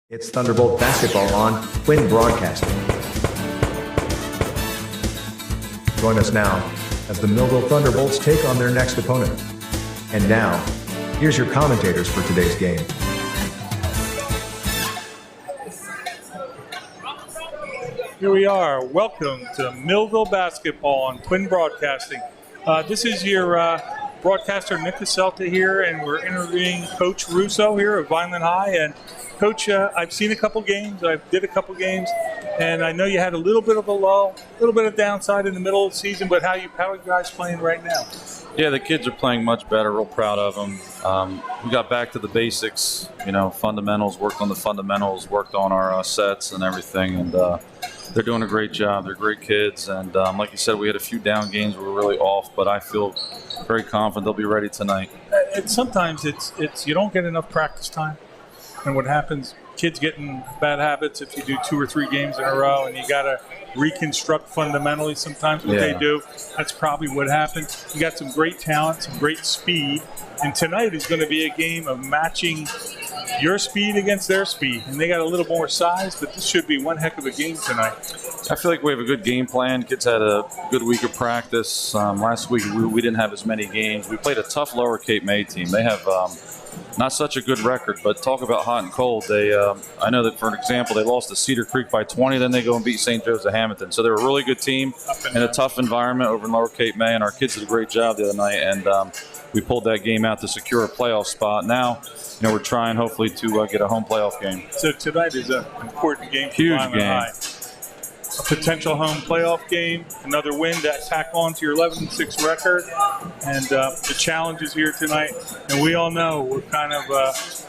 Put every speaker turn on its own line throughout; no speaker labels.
It's Thunderbolt basketball on Twin Broadcasting. Join us now as the Millville Thunderbolts take on their next opponent. And now, here's your commentators for today's game.
Here we are. Welcome to Millville basketball on Twin Broadcasting. This is your broadcaster Nick Caselta here, and we're interviewing Coach Russo here at Vineland High. And Coach, I've seen a couple games. I did a couple games, and I know you had a little bit of a lull, a little bit of downside in the middle of the season. But how are you guys playing right now?
Yeah, the kids are playing much better. Real proud of them. We got back to the basics, fundamentals, worked on the fundamentals, worked on our sets and everything, and they're doing a great job. They're great kids, and like you said, we had a few down games. We were really off, but I feel very confident they'll be ready tonight.
And sometimes it's you don't get enough practice time, and what happens, kids get in bad habits if you do 2 or 3 games in a row, and you got to reconstruct fundamentally sometimes what they do. That's probably what happened. You got some great talent, some great speed, and tonight is going to be a game of matching your speed against their speed, and they got a little more size, but this should be one heck of a game tonight.
I feel like we have a good game plan. Kids had a good week of practice. Last week we didn't have as many games. We played a tough Lower Cape May team. They have not such a good record, but talk about hot and cold. They, I know that, for an example, they lost to Cedar Creek by 20, then they go and beat St. Joe's of Hamilton. So they're a really good team in a tough environment over in Lower Cape May, and our kids did a great job the other night, and we pulled that game out to secure a playoff spot. Now, we're trying hopefully to get a home playoff game.
So tonight is an important game for
Huge
Vineland
game.
High. A potential home playoff game, another win to tack on to your 11-6 record, and the challenge is here tonight. And we all know what kind of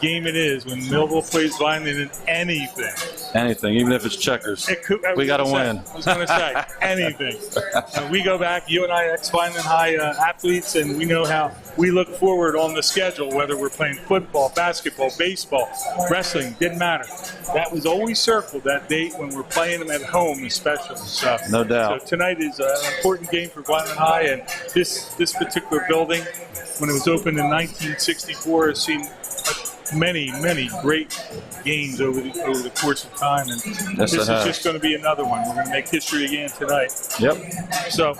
game it is when Millville plays Vineland in anything.
Anything, even if it's checkers. We got to win.
I was going to say, anything. We go back, you and I, ex-Vineland High athletes, and we know how we look forward on the schedule, whether we're playing football, basketball, baseball, wrestling, didn't matter. That was always circled, that date when we're playing them at home especially. So,
no doubt.
So tonight is an important game for Vineland High, and this particular building, when it was opened in 1964, has seen many great games over the course of time, and this is just going to be another one. We're going to make history again tonight.
Yep.
So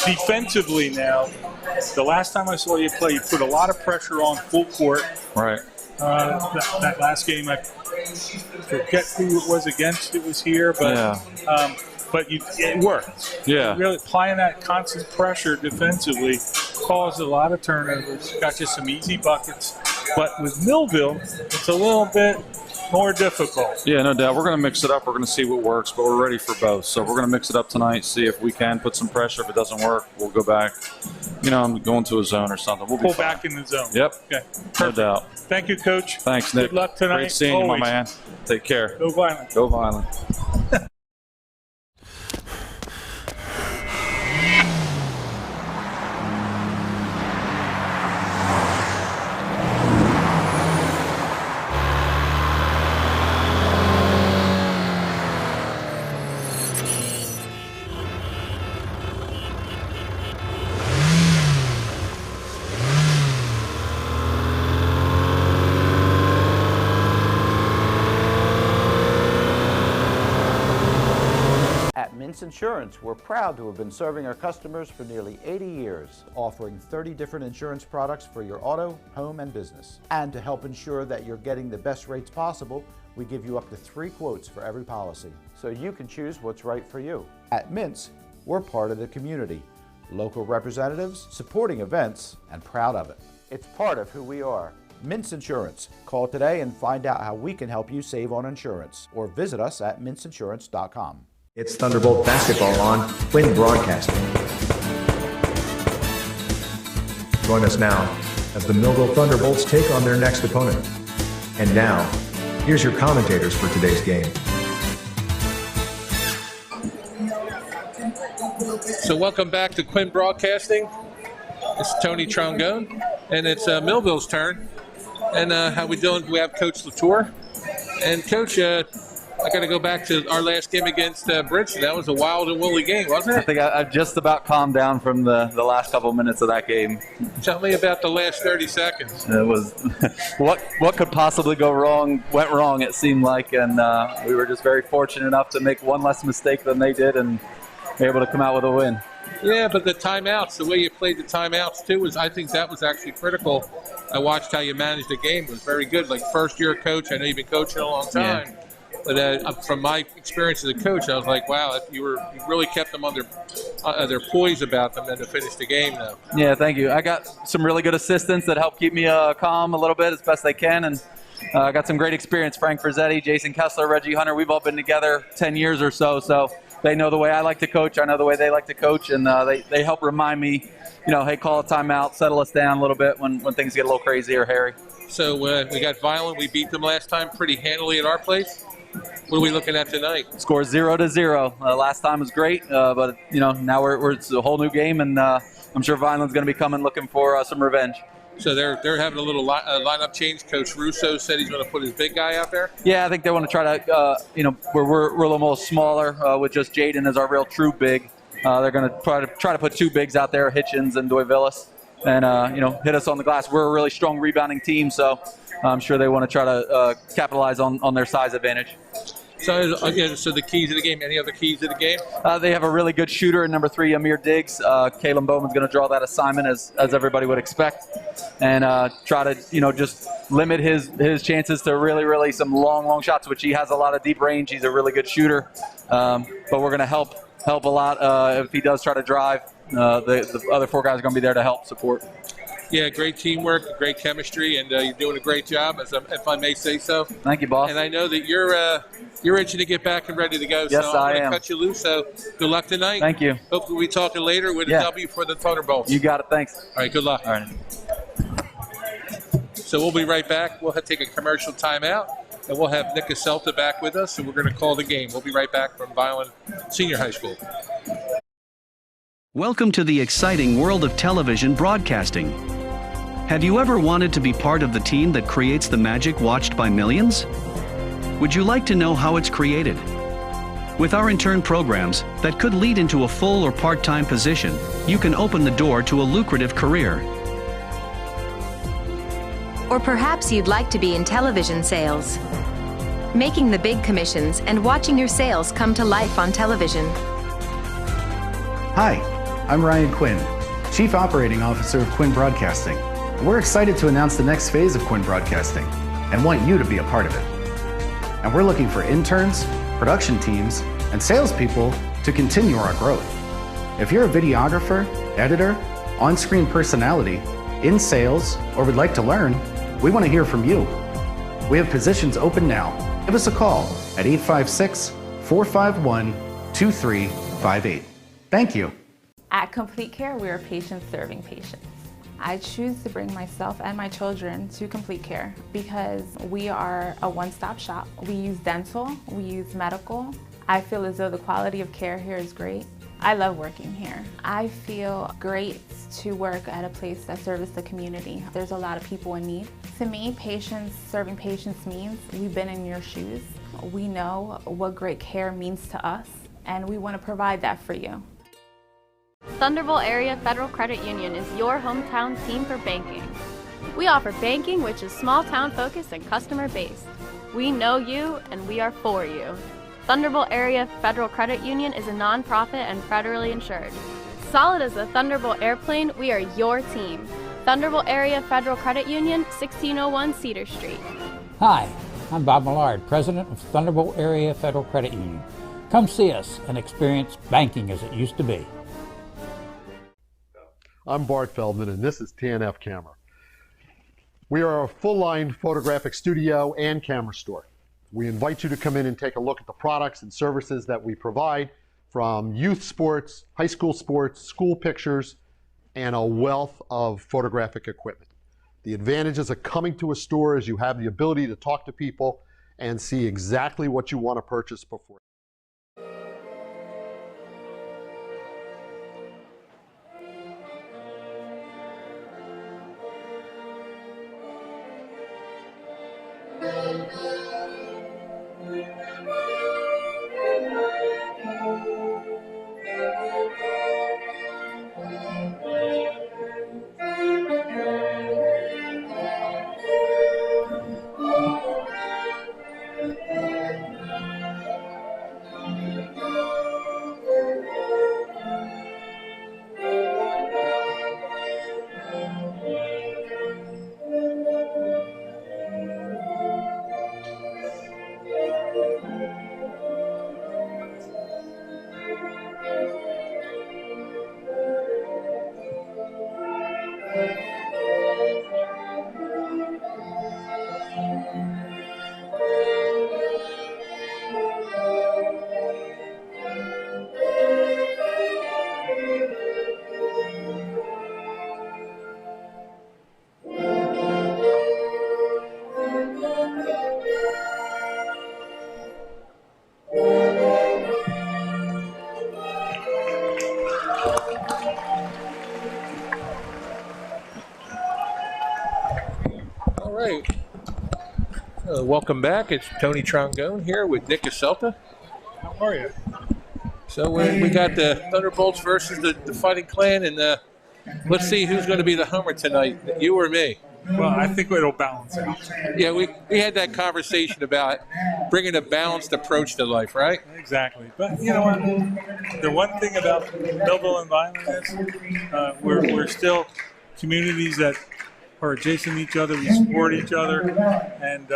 defensively now, the last time I saw you play, you put a lot of pressure on full court.
Right.
That last game, I forget who it was against. It was here, but but it worked.
Yeah.
Really applying that constant pressure defensively caused a lot of turnovers. Got you some easy buckets. But with Millville, it's a little bit more difficult.
Yeah, no doubt. We're going to mix it up. We're going to see what works, but we're ready for both. So we're going to mix it up tonight, see if we can put some pressure. If it doesn't work, we'll go back. I'm going to a zone or something. We'll be
Pull
fine.
back in the zone.
Yep.
Okay.
No doubt.
Thank you, Coach.
Thanks, Nick.
Good luck tonight.
Great seeing you, my man. Take care.
Go Vineland.
Go Vineland.
At Mintz Insurance, we're proud to have been serving our customers for nearly 80 years, offering 30 different insurance products for your auto, home, and business. And to help ensure that you're getting the best rates possible, we give you up to 3 quotes for every policy, so you can choose what's right for you. At Mintz, we're part of the community, local representatives, supporting events, and proud of it. It's part of who we are. Mintz Insurance. Call today and find out how we can help you save on insurance, or visit us at mintzinsurance.com.
It's Thunderbolt basketball on Twin Broadcasting. Join us now as the Millville Thunderbolts take on their next opponent. And now, here's your commentators for today's game.
So welcome back to Quinn Broadcasting. It's Tony Trongone, and it's Millville's turn. And how we doing? We have Coach Latour. And Coach, I got to go back to our last game against Bridgeton. That was a wild and woolly game, wasn't
I
it?
think I've just about calmed down from the last couple minutes of that game.
Tell me about the last 30 seconds.
It was what could possibly go wrong went wrong, it seemed like, and we were just very fortunate enough to make one less mistake than they did and be able to come out with a win.
Yeah, but the timeouts, the way you played the timeouts too, I think that was actually critical. I watched how you managed the game. It was very good. Like first-year coach, I know you've been coaching a long time. Yeah. But from my experience as a coach, I was like, wow, you really kept them on their poise about them and to finish the game now.
Yeah, thank you. I got some really good assistants that help keep me calm a little bit as best they can, and I got some great experience. Frank Frizzetti, Jason Kessler, Reggie Hunter, we've all been together 10 years or so they know the way I like to coach, I know the way they like to coach, and they help remind me, hey, call a timeout, settle us down a little bit when things get a little crazy or hairy.
So we got Vineland. We beat them last time pretty handily at our place. What are we looking at tonight?
Score 0-0. Last time was great, but now it's a whole new game, and I'm sure Vineland's going to be coming looking for some revenge.
So they're having a little lineup change. Coach Russo said he's going to put his big guy out there.
Yeah, I think they want to try to, we're a little more smaller with just Jaden as our real true big. They're going to try to put two bigs out there, Hitchens and Doyvillis, and hit us on the glass. We're a really strong rebounding team, so I'm sure they want to try to capitalize on their size advantage.
So the keys of the game. Any other keys of the game?
They have a really good shooter in number 3, Amir Diggs. Kalen Bowman's going to draw that assignment as everybody would expect, and try to just limit his chances to really some long shots, which he has a lot of deep range. He's a really good shooter, but we're going to help a lot if he does try to drive. The other 4 guys are going to be there to help support.
Yeah, great teamwork, great chemistry, and you're doing a great job, if I may say so.
Thank you, boss.
And I know that you're itching to get back and ready to go.
Yes,
so I'm
I
going
am.
to cut you loose. So good luck tonight.
Thank you.
Hopefully we talk later with a W for the Thunderbolts.
You got it. Thanks.
All right, good luck.
All right.
So we'll be right back. We'll take a commercial timeout, and we'll have Nick Caselta back with us, and we're going to call the game. We'll be right back from Vineland Senior High School.
Welcome to the exciting world of television broadcasting. Have you ever wanted to be part of the team that creates the magic watched by millions? Would you like to know how it's created? With our intern programs that could lead into a full or part-time position, you can open the door to a lucrative career.
Or perhaps you'd like to be in television sales, making the big commissions and watching your sales come to life on television.
Hi, I'm Ryan Quinn, Chief Operating Officer of Quinn Broadcasting. We're excited to announce the next phase of Quinn Broadcasting and want you to be a part of it. And we're looking for interns, production teams, and salespeople to continue our growth. If you're a videographer, editor, on-screen personality, in sales, or would like to learn, we want to hear from you. We have positions open now. Give us a call at 856-451-2358. Thank you.
At Complete Care, we are patients serving patients. I choose to bring myself and my children to Complete Care because we are a one-stop shop. We use dental, we use medical. I feel as though the quality of care here is great. I love working here. I feel great to work at a place that serves the community. There's a lot of people in need. To me, patients serving patients means we've been in your shoes. We know what great care means to us, and we want to provide that for you.
Thunderbolt Area Federal Credit Union is your hometown team for banking. We offer banking which is small town focused and customer based. We know you and we are for you. Thunderbolt Area Federal Credit Union is a nonprofit and federally insured. Solid as a Thunderbolt airplane, we are your team. Thunderbolt Area Federal Credit Union, 1601 Cedar Street.
Hi, I'm Bob Millard, President of Thunderbolt Area Federal Credit Union. Come see us and experience banking as it used to be.
I'm Bart Feldman, and this is TNF Camera. We are a full-line photographic studio and camera store. We invite you to come in and take a look at the products and services that we provide, from youth sports, high school sports, school pictures, and a wealth of photographic equipment. The advantages of coming to a store is you have the ability to talk to people and see exactly what you want to purchase before.
Welcome back. It's Tony Trongone here with Nick Caselta.
How are you?
So we got the Thunderbolts versus the Fighting Clan, and let's see who's going to be the homer tonight, you or me.
Well, I think it'll balance out.
Yeah, we had that conversation about bringing a balanced approach to life, right?
Exactly. But you know what? The one thing about Millville and Vineland is we're still communities that are adjacent to each other. We support each other, and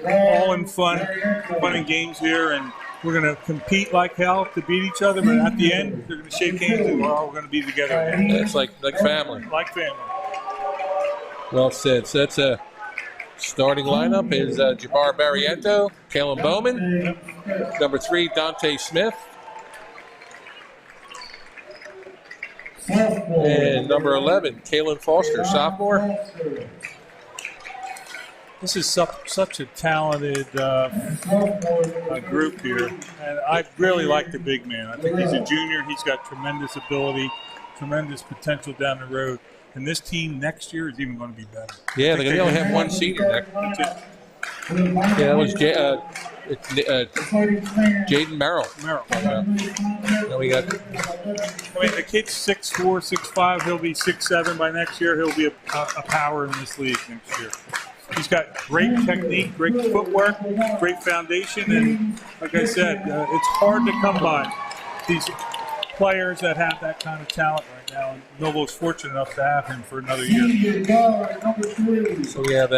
all in fun and games here. And we're going to compete like hell to beat each other. But at the end, they're going to shake hands, and we're all going to be together again.
It's like family.
Like family.
Well said. So that's a starting lineup is Jabbar Barriento, Kalen Bowman, number 3, Dante Smith, and number 11, Kalen Foster, sophomore.
This is such a talented group here, and I really like the big man. I think he's a junior. He's got tremendous ability, tremendous potential down the road. And this team next year is even going to be better.
Yeah, they only have one senior. Yeah, that was Jaden Merrill. Then we got.
I mean, the kid's 6'4", 6'5". He'll be 6'7" by next year. He'll be a power in this league next year. He's got great technique, great footwork, great foundation, and like I said, it's hard to come by these players that have that kind of talent right now. And Millville's fortunate enough to have him for another year.
So we have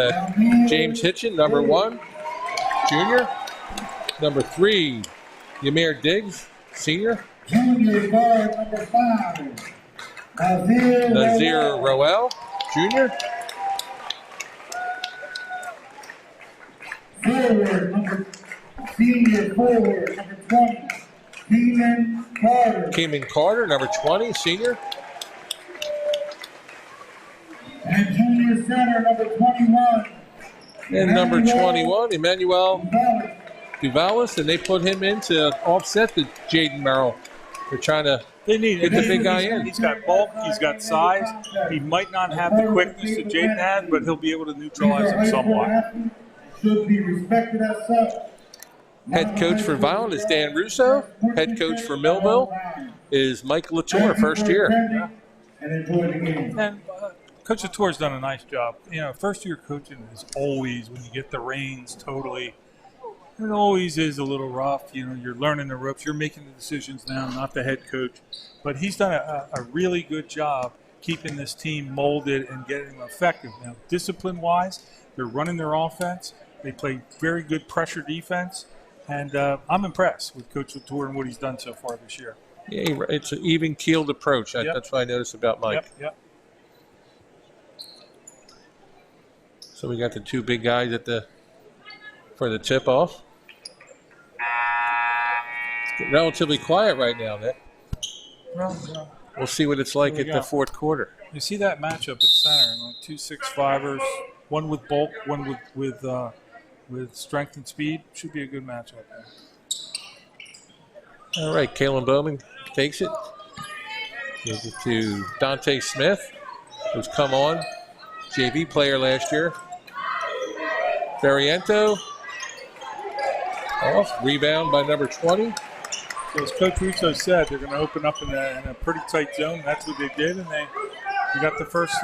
James Hitchin, number 1, junior. Number 3, Ymir Diggs, senior.
Number 5,
Nazir Roel, junior.
Senior forward, number 20,
Keeman Carter, number 20, senior.
And junior center, number 21.
And number 21, Emmanuel Duvalis, and they put him in to offset the Jaden Merrill. They're trying to get the big guy in.
He's got bulk, he's got size. He might not have the quickness that Jaden has, but he'll be able to neutralize him somewhat.
Should be respected as such.
Head coach for Vineland is Dan Russo. Head coach for Millville is Mike Latour, first year.
And Coach Latour's done a nice job. You know, first year coaching is always, when you get the reins totally, it always is a little rough. You know, you're learning the ropes. You're making the decisions now, not the head coach. But he's done a really good job keeping this team molded and getting them effective. Now, discipline-wise, they're running their offense. They play very good pressure defense. And I'm impressed with Coach Latour and what he's done so far this year.
Yeah, it's an even-keeled approach. That's what I noticed about Mike.
Yep.
So we got the 2 big guys for the tip-off. It's relatively quiet right now, Nick.
Well,
we'll see what it's like at the fourth quarter.
You see that matchup at center, like 2 6'5"ers, one with bulk, one with strength and speed. Should be a good matchup.
All right, Kalen Bowman takes it. Gives it to Dante Smith, who's come on, JV player last year. Barriento off, rebound by number 20.
So as Coach Russo said, they're going to open up in a pretty tight zone. That's what they did, and they got the first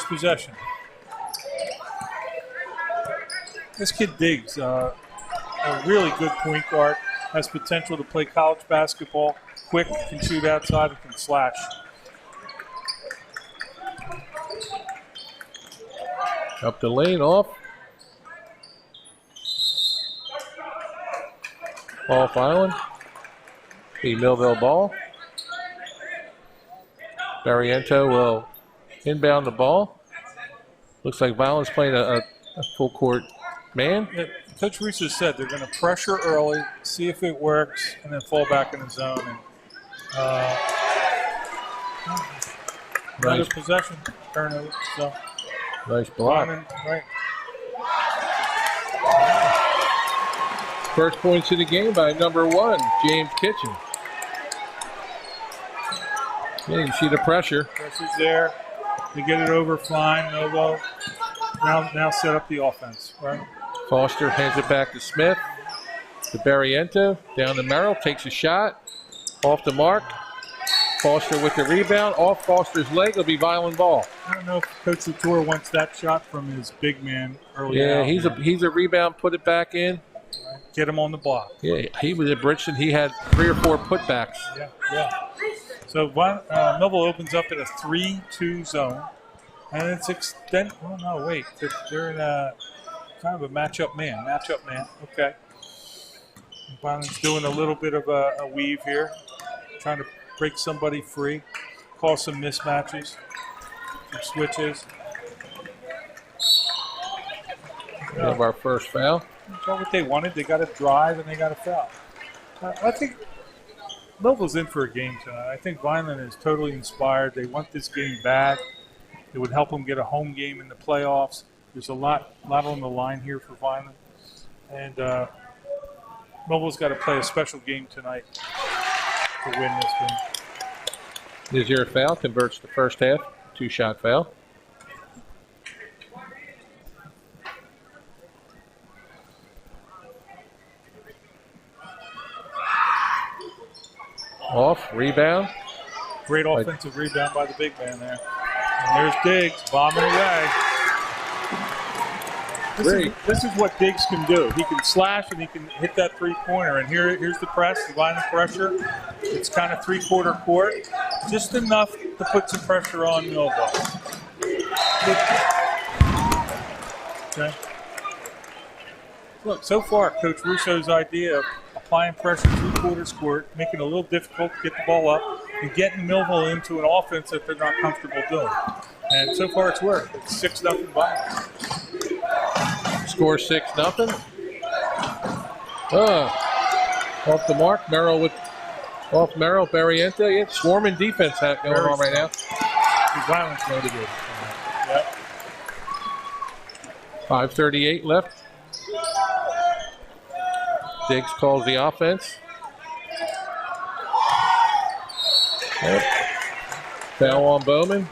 possession. This kid Diggs, a really good point guard, has potential to play college basketball, quick, can shoot outside, and can slash.
Up the lane, off. Off island. The Millville ball. Barriento will inbound the ball. Looks like Vineland's playing a full court man.
Yeah, Coach Russo said they're going to pressure early, see if it works, and then fall back in the zone. And, another possession, turnover. So
nice block.
Right.
First points of the game by number 1, James Kitchen. Yeah, you see the pressure.
Pressure's there. They get it over fine. Novo. Now set up the offense, right?
Foster hands it back to Smith. To Barriento. Down to Merrill. Takes a shot. Off the mark. Foster with the rebound. Off Foster's leg. It'll be Vineland ball.
I don't know if Coach Latour wants that shot from his big man early.
Yeah,
out.
he's a rebound. Put it back in.
Get him on the block.
Yeah, he was at Bridgeton. He had 3 or 4 putbacks.
Yeah. So Millville opens up in a 3-2 zone. And it's extend. Oh, no, wait. They're in a kind of a matchup man. Okay. Vineland's doing a little bit of a weave here. Trying to break somebody free. Cause some mismatches. Some switches.
We have our first foul.
That's not what they wanted. They got a drive and they got a foul. I think Millville's in for a game tonight. I think Vineland is totally inspired. They want this game bad. It would help them get a home game in the playoffs. There's a lot on the line here for Vineland. And Millville's got to play a special game tonight to win this game.
Is your foul? Converts the first half. 2-shot foul. Off, rebound.
Great offensive rebound by the big man there. And there's Diggs bombing away. This is what Diggs can do. He can slash and he can hit that three-pointer. And here's the press, the line of pressure. It's kind of three-quarter court. Just enough to put some pressure on Millville. Okay. Look, so far, Coach Russo's idea of applying pressure three-quarters court, making it a little difficult to get the ball up, and getting Millville into an offense that they're not comfortable doing. And so far it's worked. It's 6-0 Vineland.
Score 6-0. Off the mark. Merrill off Merrill. Barriento. Yeah, swarming defense going on right now.
Violence motivated. Yep.
5:38 left. Diggs calls the offense. Yep. Foul on Bowman.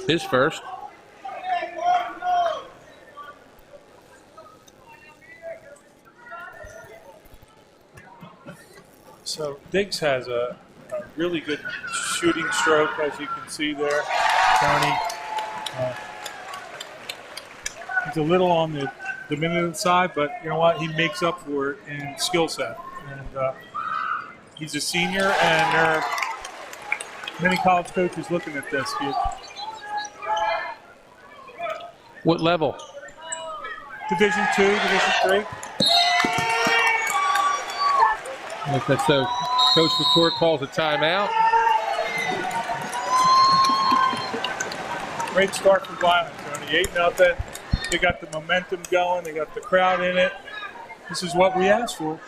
His first.
So Diggs has a really good shooting stroke, as you can see there, Tony. He's a little on the diminutive side, but you know what? He makes up for it in skill set. And he's a senior, and there are many college coaches looking at this kid.
What level?
Division II, Division III.
Okay, so Coach Latour calls a timeout.
Great start for Vineland, Tony. 8-0. They got the momentum going. They got the crowd in it. This is what we asked for.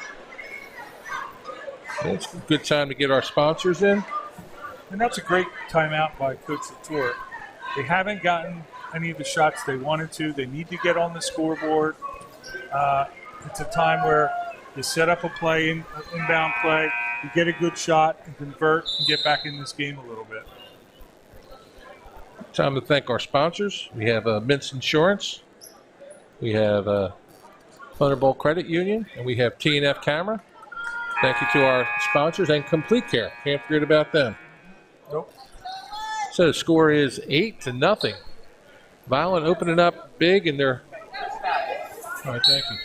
It's a good time to get our sponsors in.
And that's a great timeout by Coach Latour. They haven't gotten any of the shots they wanted to. They need to get on the scoreboard. It's a time where you set up a play, inbound play, you get a good shot and convert and get back in this game a little bit.
Time to thank our sponsors. We have Mintz Insurance. We have Thunderbolt Credit Union. And we have T&F Camera. Thank you to our sponsors and Complete Care. Can't forget about them.
Nope.
So the score is 8-0. Vineland opening up big, and they're... All right, thank you.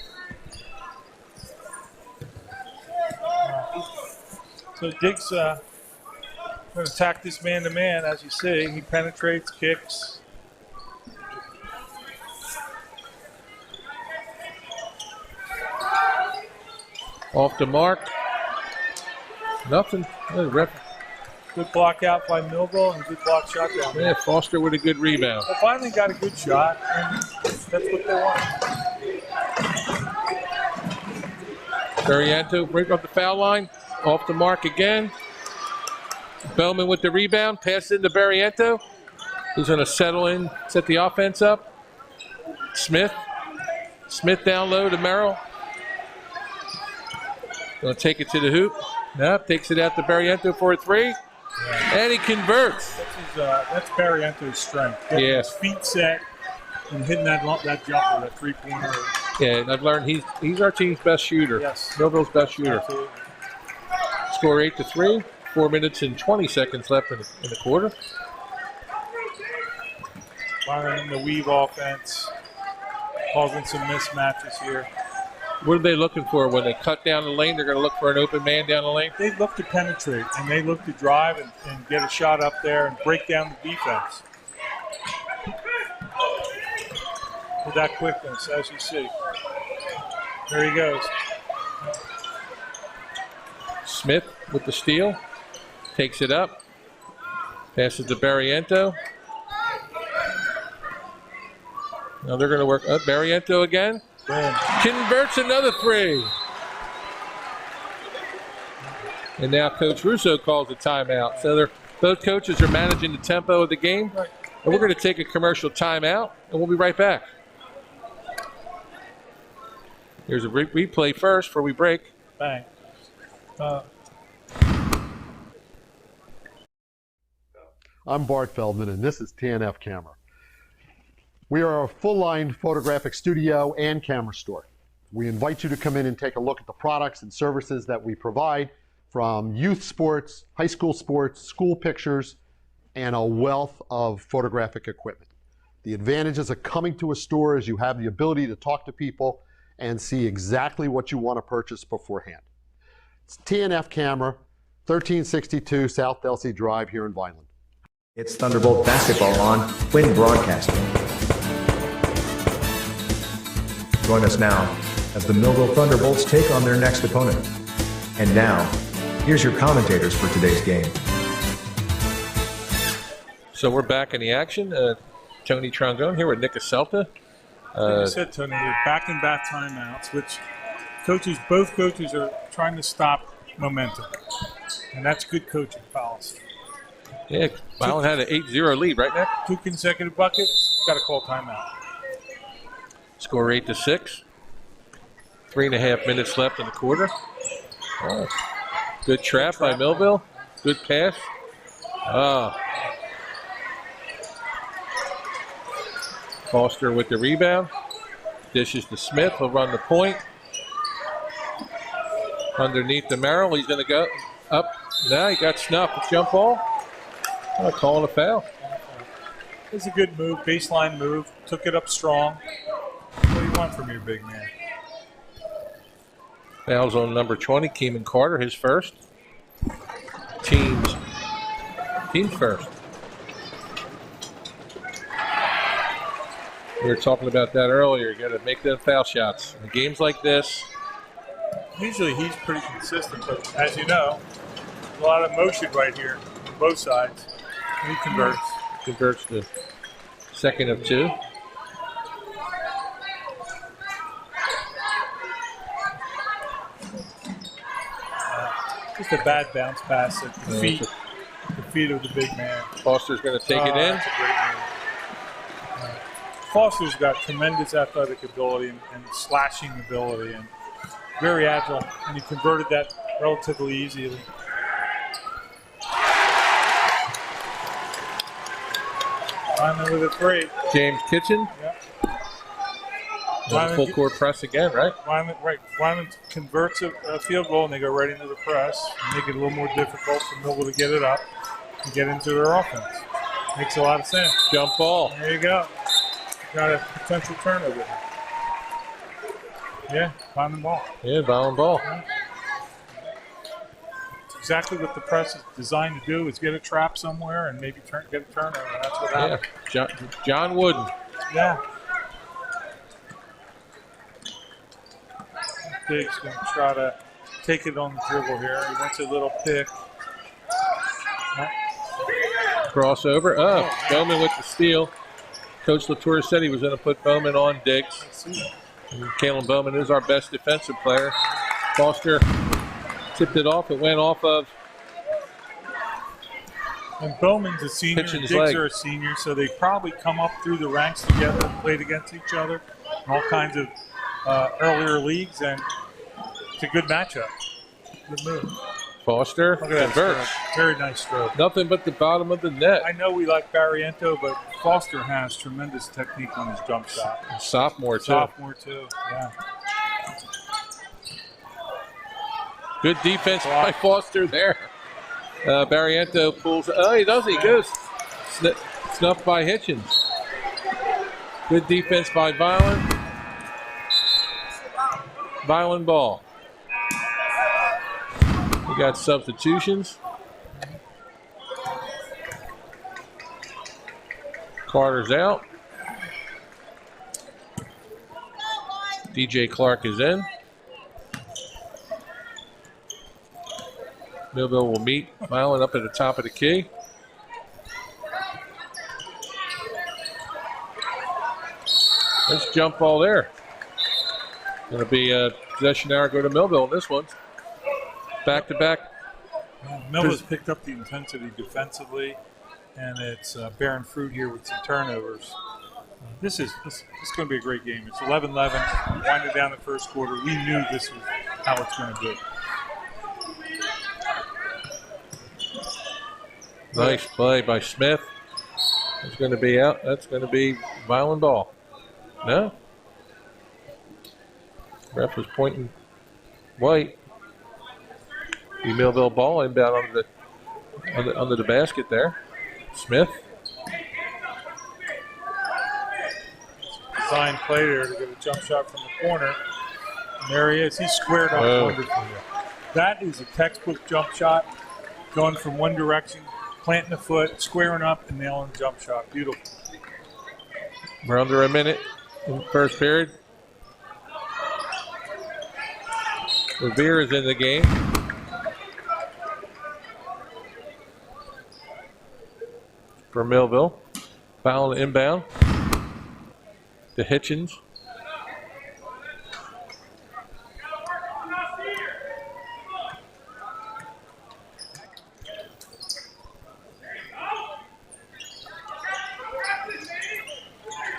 So Diggs going to attack this man-to-man, as you see. He penetrates, kicks.
Off the mark. Nothing.
Good block out by Millville and good block shot down there.
Yeah, Foster with a good rebound.
They finally got a good shot, and that's what they want.
Barriento break up the foul line. Off the mark again. Bellman with the rebound. Pass into Barriento. He's going to settle in, set the offense up. Smith. Smith down low to Merrill. Going to take it to the hoop. Nope, takes it out to Barriento for a three. And he converts.
That's Barriento's strength. Getting his feet set and hitting that jumper, that three-pointer.
Yeah, and I've learned he's our team's best shooter.
Yes.
Millville's best shooter.
Absolutely.
Score 8-3. 4 minutes and 20 seconds left in the quarter.
Vineland in the weave offense, causing some mismatches here.
What are they looking for when they cut down the lane? They're going to look for an open man down the lane?
They look to penetrate, and they look to drive and get a shot up there and break down the defense. With that quickness, as you see. There he goes.
Smith with the steal. Takes it up. Passes to Barriento. Now they're going to work up. Barriento again.
Boom.
Converts another three. And now Coach Russo calls a timeout. So both coaches are managing the tempo of the game.
Right.
And we're going to take a commercial timeout, and we'll be right back. Here's a replay first before we break.
Bang.
I'm Bart Feldman, and this is TNF Camera. We are a full-line photographic studio and camera store. We invite you to come in and take a look at the products and services that we provide, from youth sports, high school sports, school pictures, and a wealth of photographic equipment. The advantages of coming to a store is you have the ability to talk to people and see exactly what you want to purchase beforehand. It's TNF Camera, 1362 South Delsey Drive here in Vineland.
It's Thunderbolt basketball on Quinn Broadcasting. Join us now as the Millville Thunderbolts take on their next opponent. And now, here's your commentators for today's game.
So we're back in the action. Tony Trongone here with Nick Acelta.
Like you said, Tony, they're back-and-back timeouts, which both coaches are trying to stop momentum. And that's good coaching policy.
Yeah, Vineland had an 8-0 lead, right, Nick?
2 consecutive buckets, got to call timeout.
Score 8-6. 3.5 minutes left in the quarter. Oh, good trap by Millville. Good pass. Foster with the rebound. Dishes to Smith. He'll run the point. Underneath the Merrill. He's going to go up. Now he got snuffed. Jump ball. Calling a foul.
It's a good move, baseline move. Took it up strong. What do you want from your big man?
Foul's on number 20, Keeman Carter, his first. Team's first. We were talking about that earlier. You got to make them foul shots. In games like this.
Usually he's pretty consistent, but as you know, a lot of motion right here on both sides. He converts.
Converts the second of 2.
Just a bad bounce pass at the feet of the big man.
Foster's going to take it in.
That's a great move. Foster's got tremendous athletic ability and slashing ability and very agile, and he converted that relatively easily. Vineland with a 3.
James Kitchen.
Yep.
Full court press again, right?
Vineland converts a field goal, and they go right into the press and make it a little more difficult for Millville to get it up and get into their offense. Makes a lot of sense.
Jump ball.
There you go. Got a potential turnover. Yeah, Vineland ball.
Yeah, Vineland ball.
Yeah. It's exactly what the press is designed to do, is get a trap somewhere and maybe get a turnover. That's what happened.
Yeah, John Wooden.
Yeah. Big's going to try to take it on the dribble here. He wants a little pick.
Crossover. Bowman with the steal. Coach Latour said he was going to put Bowman on Diggs. Kalen Bowman is our best defensive player. Foster tipped it off. It went off of.
And Bowman's a senior, and Diggs are a senior, so they probably come up through the ranks together and played against each other in all kinds of earlier leagues, and it's a good matchup. Good move.
Foster
Look at that
converts.
stroke. Very nice stroke.
Nothing but the bottom of the net.
I know we like Barriento, but Foster has tremendous technique on his jump shot.
Sophomore, too.
Sophomore, too. Yeah.
Good defense by Foster there. Barriento pulls. Oh, he does. He goes. Snuffed by Hitchens. Good defense by Vineland. Vineland ball. We got substitutions. Carter's out. DJ Clark is in. Millville will meet Vineland up at the top of the key. Nice jump ball there. Going to be a possession arrow go to Millville in this one. Back to back.
Millville's picked up the intensity defensively, and it's bearing fruit here with some turnovers. This is going to be a great game. It's 11-11, winding down the first quarter. We knew this was how it's going to be.
Nice play by Smith. It's going to be out. That's going to be Vineland ball. No? Ref was pointing white. The Millville ball inbound under the basket there. Smith.
Design play there to get a jump shot from the corner. And there he is. He's squared up wonderfully. That is a textbook jump shot. Going from one direction, planting the foot, squaring up, and nailing the jump shot. Beautiful.
We're under a minute in the first period. Revere is in the game. For Millville. Foul inbound. To Hitchens.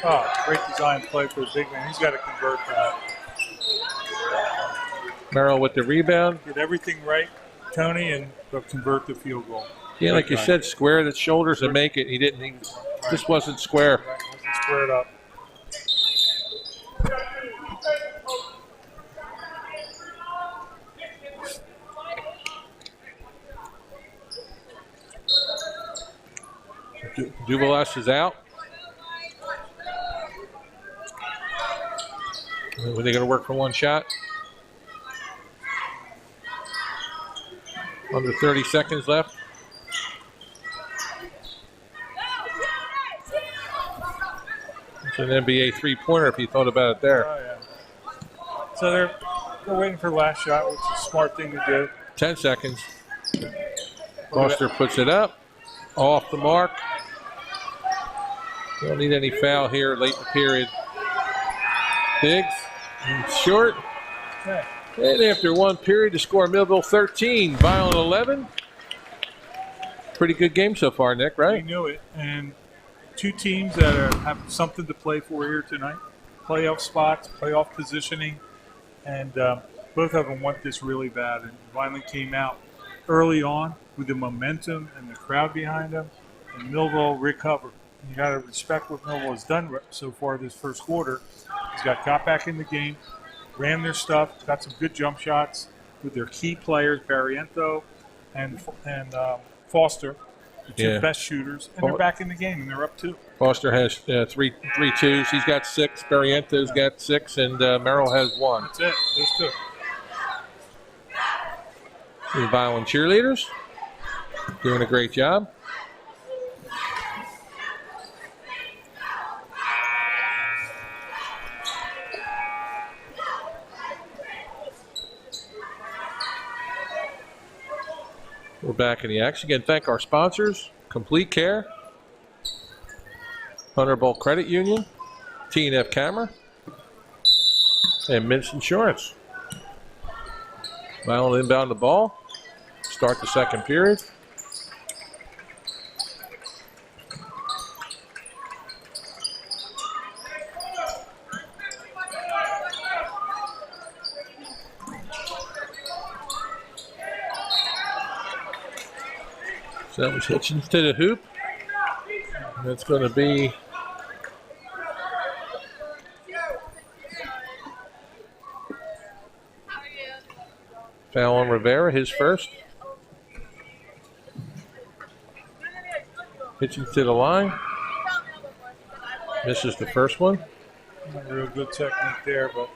Oh, great design play for the big man. He's got to convert that.
Merrill with the rebound.
Get everything right, Tony, and they'll convert the field goal.
Yeah, like you said, square the shoulders and make it. He didn't. He just wasn't square.
Right, wasn't squared up.
Duvalas is out. Were they going to work for one shot? Under 30 seconds left. It's an NBA three-pointer if you thought about it there.
Oh, yeah. So they're waiting for the last shot, which is a smart thing to do.
10 seconds. Foster puts it up. Off the mark. Don't need any foul here late in the period. Biggs. Short.
Okay.
And after one period to score Millville 13, Vineland 11. Pretty good game so far, Nick, right?
We knew it. And two teams that have something to play for here tonight. Playoff spots, playoff positioning. And both of them want this really bad. And Vineland came out early on with the momentum and the crowd behind them. And Millville recovered. You got to respect what Millville has done so far this first quarter. He's got back in the game, ran their stuff, got some good jump shots with their key players, Barriento and Foster, the two best shooters, and they're back in the game, and they're up 2.
Foster has three twos. He's got 6. Barriento's got 6, and Merrill has 1.
That's it. Those 2.
The Vineland cheerleaders doing a great job. We're back in the action. Again, thank our sponsors, Complete Care, Thunderbolt Credit Union, T&F Camera, and Mintz Insurance. Vineland inbound the ball. Start the second period. So that was Hitchens to the hoop. And that's going to be foul on Rivera, his first. Hitchens to the line. Misses the first one.
Not real good technique there, but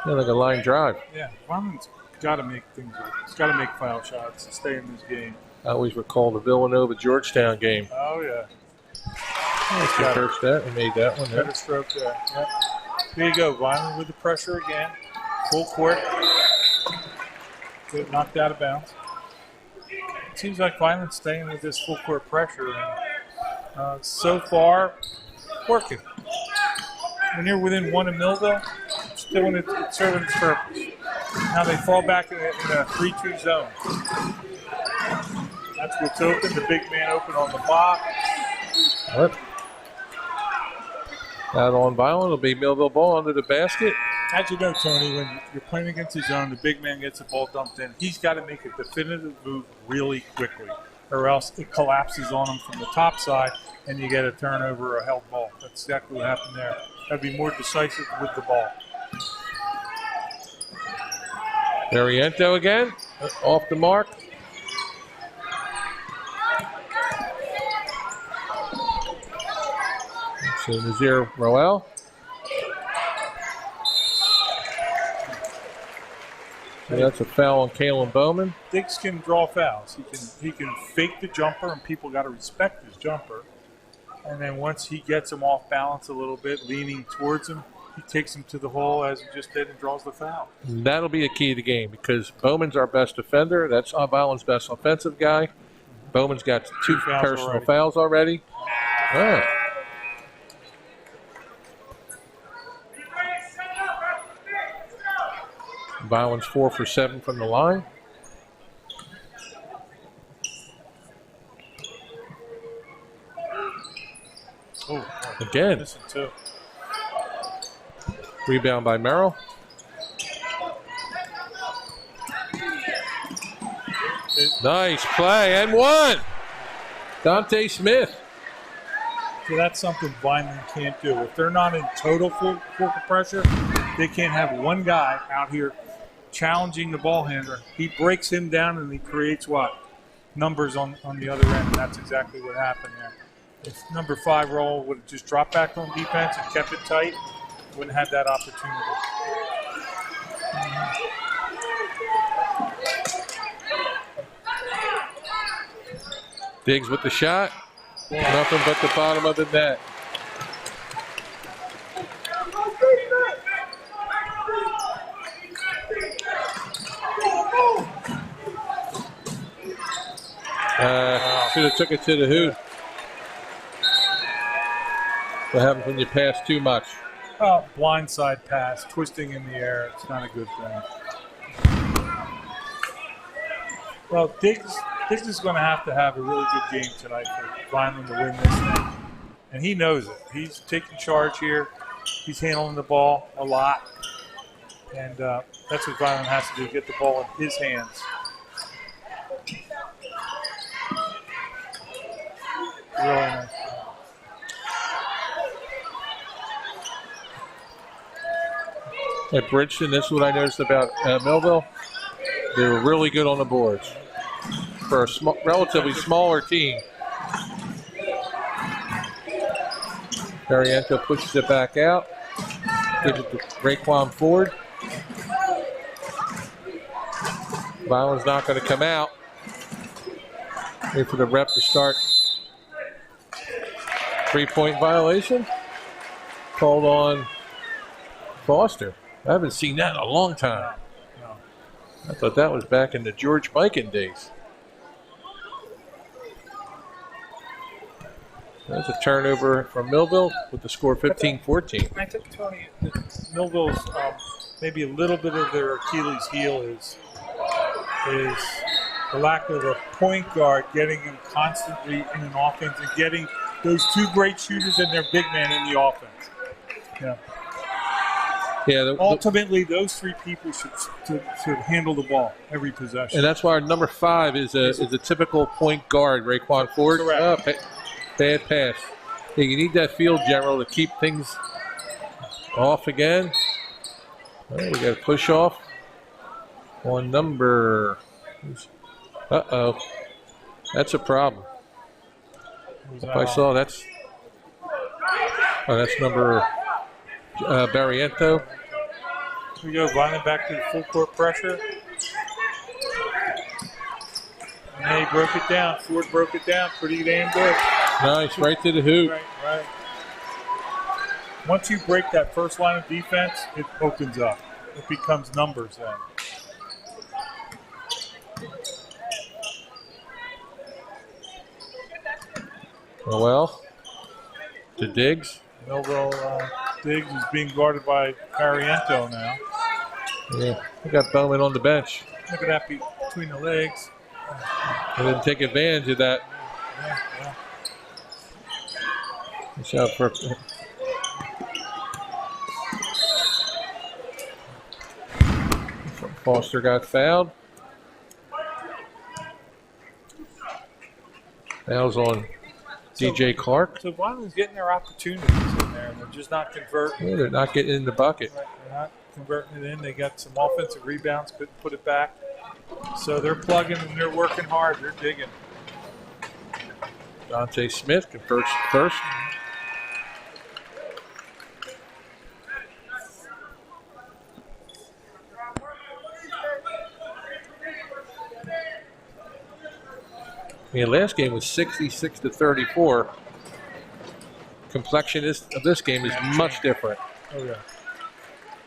Yeah, like a line drive.
yeah, Vineland's got to make things. He's got to make foul shots to stay in this game.
I always recall the Villanova-Georgetown game.
Oh yeah,
Let's
got it.
research that. We made that one there.
Better stroke there. Yep. There you go, Vineland with the pressure again. Full court. Get knocked out of bounds. It seems like Vineland's staying with this full court pressure, and so far, working. When you're within one in Millville, it's doing it, it's serving its purpose. Now they fall back in a 3-2 zone. That's what's open. The big man open on the block.
All right. Out on Vineland, it'll be Millville ball under the basket.
As you know, Tony, when you're playing against the zone, the big man gets the ball dumped in. He's got to make a definitive move really quickly, or else it collapses on him from the top side, and you get a turnover or a held ball. That's exactly what happened there. Got to be more decisive with the ball.
Mariento again, off the mark. So Nazir Roel. So that's a foul on Kalen Bowman.
Diggs can draw fouls. He can fake the jumper, and people got to respect his jumper. And then once he gets him off balance a little bit, leaning towards him, he takes him to the hole as he just did and draws the foul.
That'll be a key to the game because Bowman's our best defender. That's Vineland's best offensive guy. Bowman's got two personal fouls already. Oh. Vineland's 4 for 7 from the line.
Oh,
again.
Listen too.
Rebound by Merrill. Nice play and one. Dante Smith.
So that's something Vineland can't do. If they're not in total full pressure, they can't have one guy out here challenging the ball handler. He breaks him down and he creates what? Numbers on the other end. And that's exactly what happened there. If number 5 roll would have just dropped back on defense and kept it tight, wouldn't have that opportunity.
Diggs with the shot. Nothing but the bottom of the net. Should have took it to the hoop. What happens when you pass too much?
Oh, blindside pass, twisting in the air. It's not a good thing. Well, Diggs is going to have a really good game tonight for Vineland to win this thing. And he knows it. He's taking charge here. He's handling the ball a lot. And that's what Vineland has to do, get the ball in his hands. Really nice.
At Bridgeton, this is what I noticed about Millville. They were really good on the boards for a relatively smaller team. Mariento pushes it back out. Gives it to Raekwon Ford. Vineland's not going to come out. Wait for the rep to start. 3-point violation. Called on Foster. I haven't seen that in a long time.
No.
I thought that was back in the George Mikan days. There's a turnover from Millville with the score 15-14.
I think, Tony, that Millville's maybe a little bit of their Achilles heel is the lack of a point guard getting him constantly in an offense and getting those two great shooters and their big man in the offense. Yeah.
Yeah.
Ultimately, those three people should handle the ball every possession.
And that's why our number 5 is a typical point guard, Raekwon Ford.
Correct.
Bad pass. Yeah, you need that field general to keep things off again. We got to push off on number. Uh-oh. That's a problem. If I saw that's number Barriento.
Here we go, Vineland back to the full court pressure. And he broke it down. Ford broke it down pretty damn good.
Nice, right to the hoop.
Right. Once you break that first line of defense, it opens up. It becomes numbers then.
Well, to Diggs.
Millville Diggs is being guarded by Barriento now.
Yeah, we got Bowman on the bench.
Look at that between the legs.
And then take advantage of that.
Yeah.
Watch out for. Foster got fouled. Fouls on DJ Clark.
So Vineland's getting their opportunities in there, and they're just not converting.
Yeah, they're not getting in the bucket.
Right, they're not converting it in. They got some offensive rebounds, couldn't put it back. So they're plugging and they're working hard. They're digging.
Dante Smith converts first. The last game was 66-34. Complexion of this game is much different.
Oh, yeah.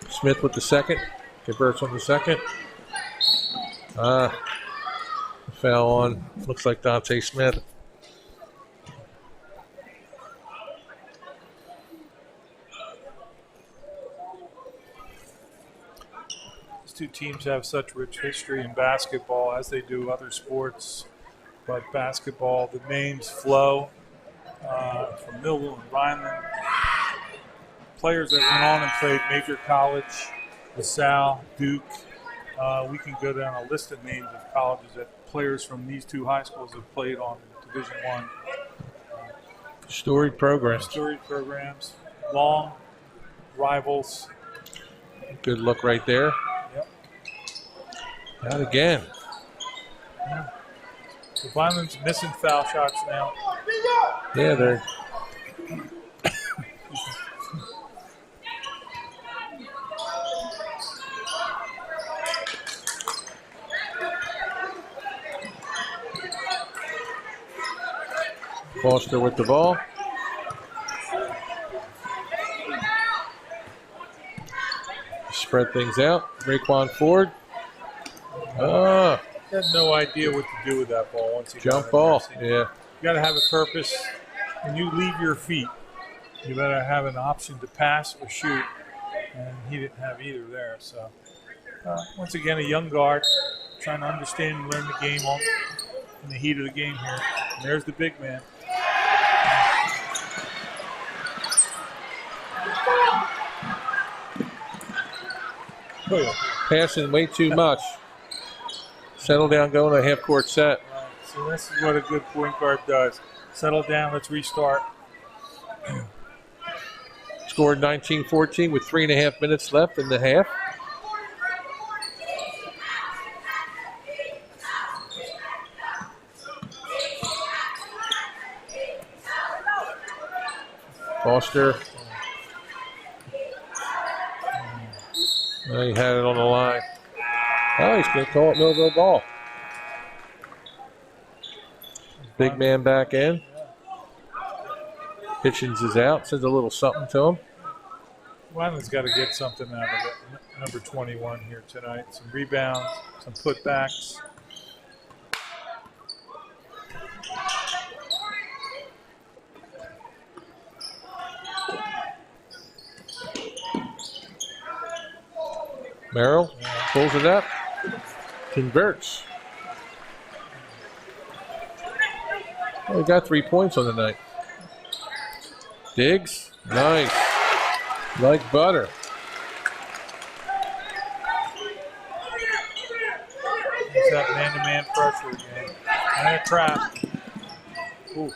Smith with the second. Converts on the second. Foul on, looks like Dante Smith.
These two teams have such rich history in basketball, as they do other sports. But basketball, the names flow from Millville and Vineland. Players that went on and played major college, LaSalle, Duke. We can go down a list of names of colleges that players from these two high schools have played on in Division I.
Storied programs.
Long rivals.
Good look right there.
Yep.
Not again.
Yeah. So Vineland's missing foul shots now.
Yeah, they're. Foster with the ball. Spread things out. Raekwon Ford.
Had no idea what to do with that ball once you
Jump ball. Yeah.
You got to have a purpose. When you leave your feet, you better have an option to pass or shoot. And he didn't have either there. So, once again, a young guard trying to understand and learn the game in the heat of the game here. And there's the big man.
Passing way too much. Settle down, go in a half-court set.
Right. So this is what a good point guard does. Settle down, let's restart.
Scored 19-14 with 3.5 minutes left in the half. Foster. He had it on the line. Oh, he's going to call it Millville ball. Big man back in. Hitchens is out. Says a little something to him.
Vineland's got to get something out of it. Number 21 here tonight. Some rebounds, some putbacks.
Merrill pulls it up. Converts. Oh, he got 3 points on the night. Diggs. Nice. Like butter.
that man-to-man pressure again. And a trap. Ooh.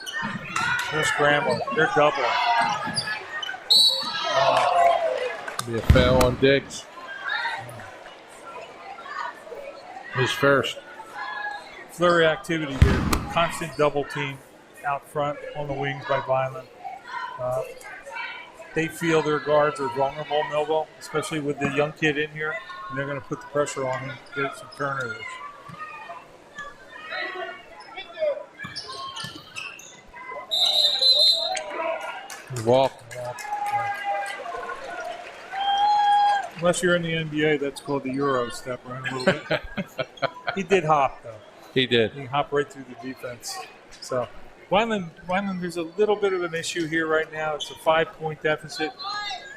They're scrambling. They're doubling.
Be a foul on Diggs. His first.
Flurry activity here. Constant double team out front on the wings by Vineland. They feel their guards are vulnerable, Millville, especially with the young kid in here, and they're going to put the pressure on him to get some turnovers.
Walk.
Unless you're in the NBA, that's called the Euro step, right? A little bit. He did hop, though.
He did.
He hopped right through the defense. So Vineland, there's a little bit of an issue here right now. It's a 5-point deficit.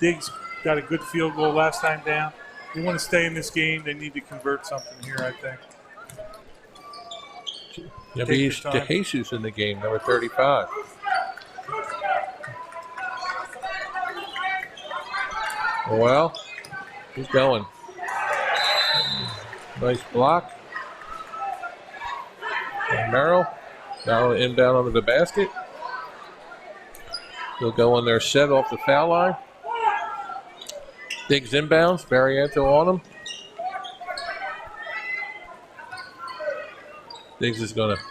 Diggs got a good field goal last time down. They want to stay in this game. They need to convert something here, I think.
He's DeJesus in the game, number 35. Well, he's going. Nice block. And Merrill inbound under the basket. He'll go on there, set off the foul line. Diggs inbounds, Barriento on him. Diggs is going to.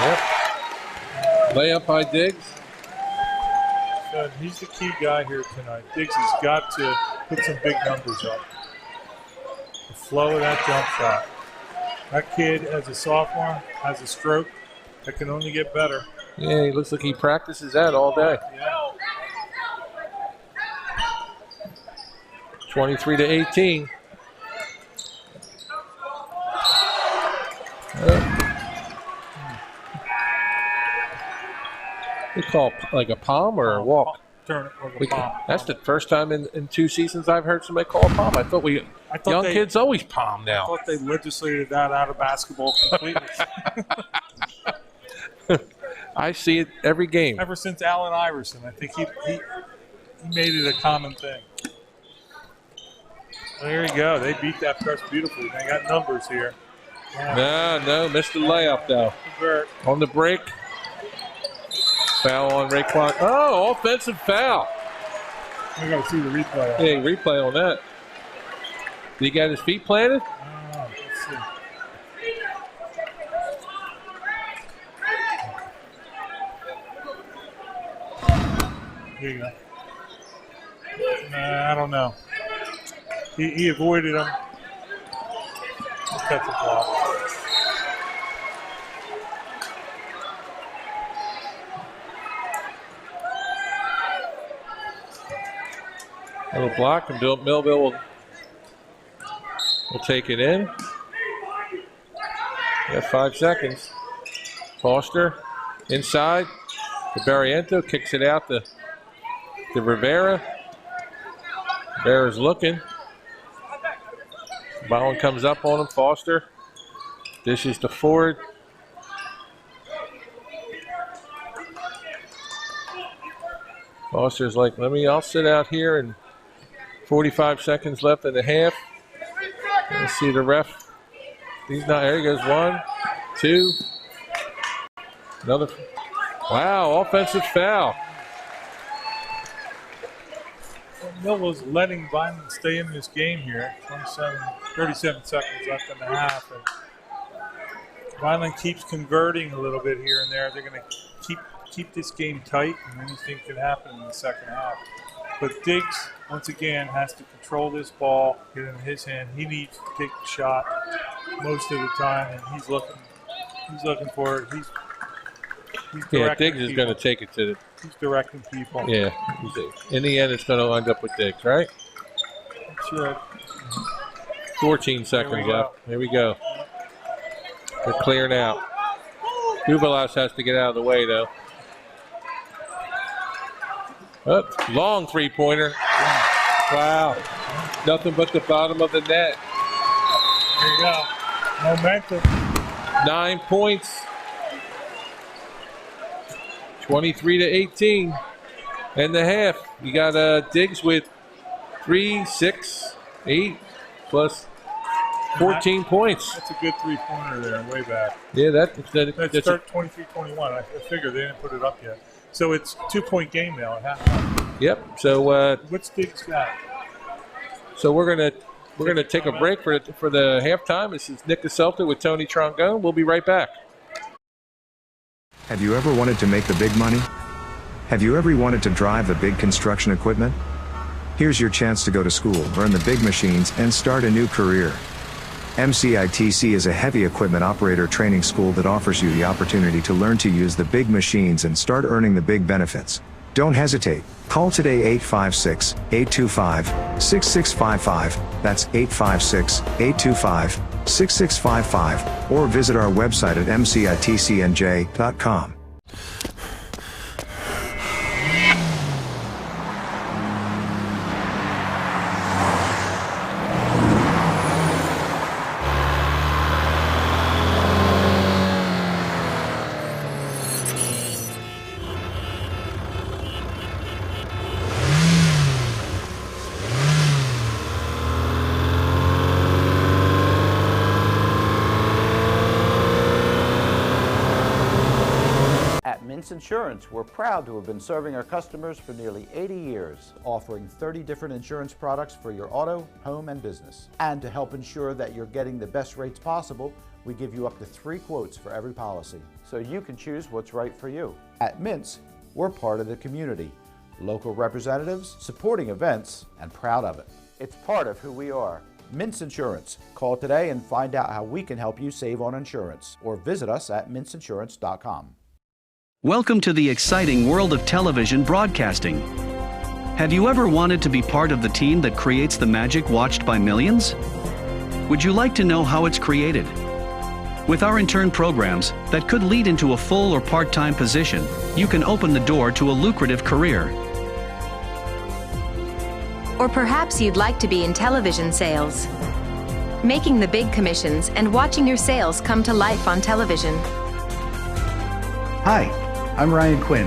Yep. Layup by Diggs.
He's the key guy here tonight. Diggs has got to put some big numbers up. The flow of that jump shot. That kid, as a sophomore, has a stroke that can only get better.
Yeah, he looks like he practices that all day.
Yeah.
23-18. We call like a palm or a walk?
Turn it like a palm.
That's the first time in 2 seasons I've heard somebody call a palm. I thought young kids always palm now.
I thought they legislated that out of basketball completely.
I see it every game.
Ever since Allen Iverson, I think he made it a common thing. There you go. They beat that press beautifully. They got numbers here. Yeah.
No, missed the layup though. On the break. Foul on Raekwon. Oh, offensive foul.
I got to see the replay.
Yeah, replay on that. Did he get his feet planted?
Let's see. Here you go. I don't know. He avoided him. That's a block.
Little block, and Millville will take it in. Got 5 seconds. Foster inside. To Barriento, kicks it out to Rivera. Rivera's looking. Ballin comes up on him. Foster dishes to Ford. Foster's like, I'll sit out here, and 45 seconds left in the half. Let's see the ref. He's not. There he goes. 1, 2. Another. Wow, offensive foul.
Millville's letting Vineland stay in this game here. 37 seconds left in the half. And Vineland keeps converting a little bit here and there. They're going to keep this game tight, and anything can happen in the second half. But Diggs, once again, has to control this ball, get it in his hand. He needs to take the shot most of the time, and he's looking for it. He's
Diggs is going to take it to the.
He's directing people.
Yeah. In the end, it's going to end up with Diggs, right?
Sure.
14 seconds left. Here we go. They're clearing out. Duvalas has to get out of the way, though. Oh, long three-pointer. Wow. Nothing but the bottom of the net.
There you go. Momentum.
9 points. 23-18. And the half, you got Diggs with 3, 6, 8 plus 14 points.
That's a good three-pointer there, way back.
Yeah,
Let's start 23-21. I figure they didn't put it up yet. So it's a 2-point game now at halftime.
Yep. So
what's Diggs got?
So we're gonna take a break for the halftime. This is Nick Caselta with Tony Trongone. We'll be right back.
Have you ever wanted to make the big money? Have you ever wanted to drive the big construction equipment? Here's your chance to go to school, learn the big machines, and start a new career. MCITC is a heavy equipment operator training school that offers you the opportunity to learn to use the big machines and start earning the big benefits. Don't hesitate. Call today 856-825-6655. That's 856-825-6655. Or visit our website at mcitcnj.com.
Insurance, we're proud to have been serving our customers for nearly 80 years, offering 30 different insurance products for your auto, home, and business. And to help ensure that you're getting the best rates possible, we give you up to 3 quotes for every policy, so you can choose what's right for you. At Mintz, we're part of the community, local representatives, supporting events, and proud of it. It's part of who we are. Mintz Insurance. Call today and find out how we can help you save on insurance, or visit us at mintzinsurance.com.
Welcome to the exciting world of television broadcasting. Have you ever wanted to be part of the team that creates the magic watched by millions? Would you like to know how it's created? With our intern programs that could lead into a full or part-time position, you can open the door to a lucrative career.
Or perhaps you'd like to be in television sales, making the big commissions and watching your sales come to life on television.
Hi, I'm Ryan Quinn,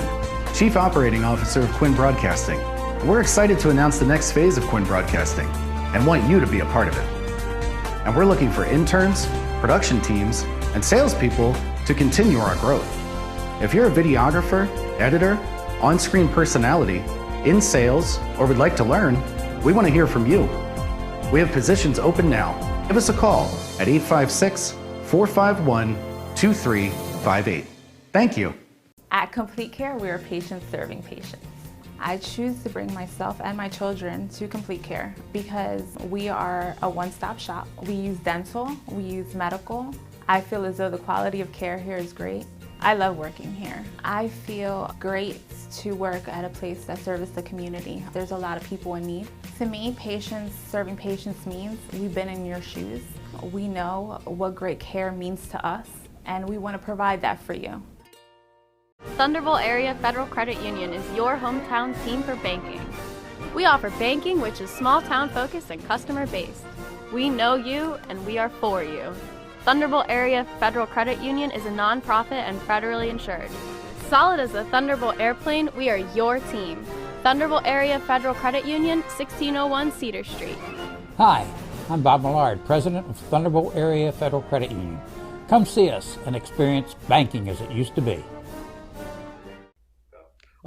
Chief Operating Officer of Quinn Broadcasting. We're excited to announce the next phase of Quinn Broadcasting and want you to be a part of it. And we're looking for interns, production teams, and salespeople to continue our growth. If you're a videographer, editor, on-screen personality, in sales, or would like to learn, we want to hear from you. We have positions open now. Give us a call at 856-451-2358. Thank you.
At Complete Care, we are patients serving patients. I choose to bring myself and my children to Complete Care because we are a one-stop shop. We use dental, we use medical. I feel as though the quality of care here is great. I love working here. I feel great to work at a place that serves the community. There's a lot of people in need. To me, patients serving patients means we've been in your shoes. We know what great care means to us, and we want to provide that for you.
Thunderbolt Area Federal Credit Union is your hometown team for banking. We offer banking which is small town focused and customer based. We know you and we are for you. Thunderbolt Area Federal Credit Union is a nonprofit and federally insured. Solid as a Thunderbolt airplane, we are your team. Thunderbolt Area Federal Credit Union, 1601 Cedar Street.
Hi, I'm Bob Millard, President of Thunderbolt Area Federal Credit Union. Come see us and experience banking as it used to be.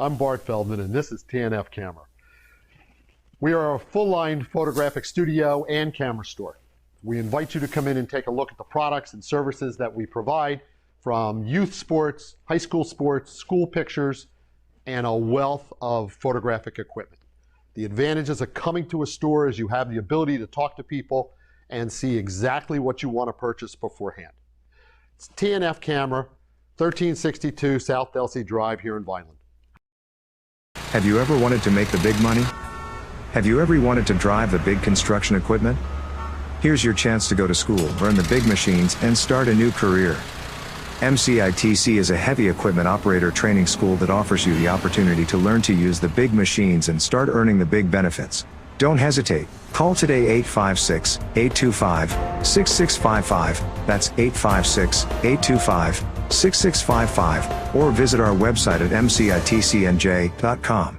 I'm Bart Feldman, and this is TNF Camera. We are a full-line photographic studio and camera store. We invite you to come in and take a look at the products and services that we provide, from youth sports, high school sports, school pictures, and a wealth of photographic equipment. The advantages of coming to a store is you have the ability to talk to people and see exactly what you want to purchase beforehand. It's TNF Camera, 1362 South Delsey Drive here in Vineland.
Have you ever wanted to make the big money? Have you ever wanted to drive the big construction equipment? Here's your chance to go to school, learn the big machines, and start a new career. MCITC is a heavy equipment operator training school that offers you the opportunity to learn to use the big machines and start earning the big benefits. Don't hesitate. Call today 856-825-6655. That's 856-825-6655. Or visit our website at mcitcnj.com.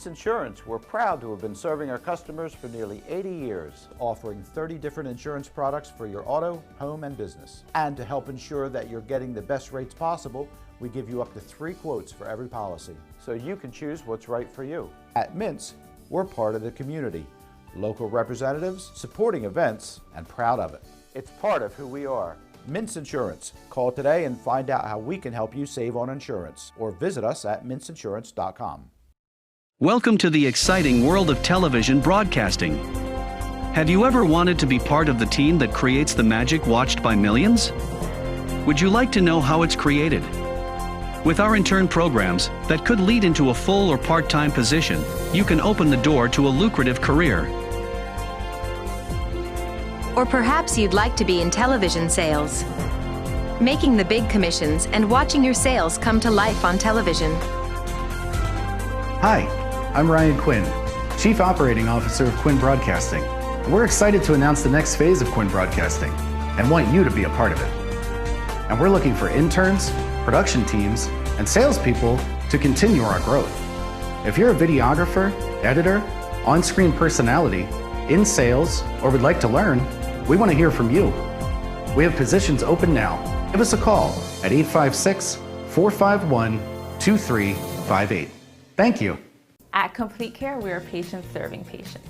Mintz Insurance, we're proud to have been serving our customers for nearly 80 years, offering 30 different insurance products for your auto, home, and business. And to help ensure that you're getting the best rates possible, we give you up to 3 quotes for every policy, so you can choose what's right for you. At Mintz, we're part of the community, local representatives, supporting events, and proud of it. It's part of who we are. Mintz Insurance. Call today and find out how we can help you save on insurance, or visit us at mintzinsurance.com.
Welcome to the exciting world of television broadcasting. Have you ever wanted to be part of the team that creates the magic watched by millions? Would you like to know how it's created? With our intern programs that could lead into a full or part-time position, you can open the door to a lucrative career.
Or perhaps you'd like to be in television sales, making the big commissions and watching your sales come to life on television.
Hi, I'm Ryan Quinn, Chief Operating Officer of Quinn Broadcasting. We're excited to announce the next phase of Quinn Broadcasting and want you to be a part of it. And we're looking for interns, production teams, and salespeople to continue our growth. If you're a videographer, editor, on-screen personality, in sales, or would like to learn, we want to hear from you. We have positions open now. Give us a call at 856-451-2358. Thank you.
At Complete Care, we are patients serving patients.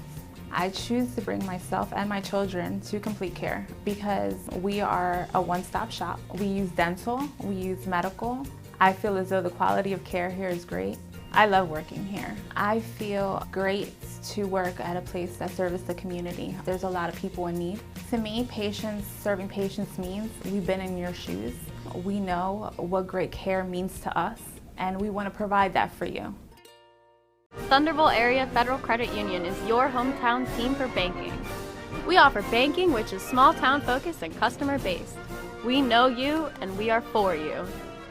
I choose to bring myself and my children to Complete Care because we are a one-stop shop. We use dental, we use medical. I feel as though the quality of care here is great. I love working here. I feel great to work at a place that serves the community. There's a lot of people in need. To me, patients serving patients means we've been in your shoes. We know what great care means to us, and we want to provide that for you.
Thunderbolt Area Federal Credit Union is your hometown team for banking. We offer banking which is small town focused and customer based. We know you and we are for you.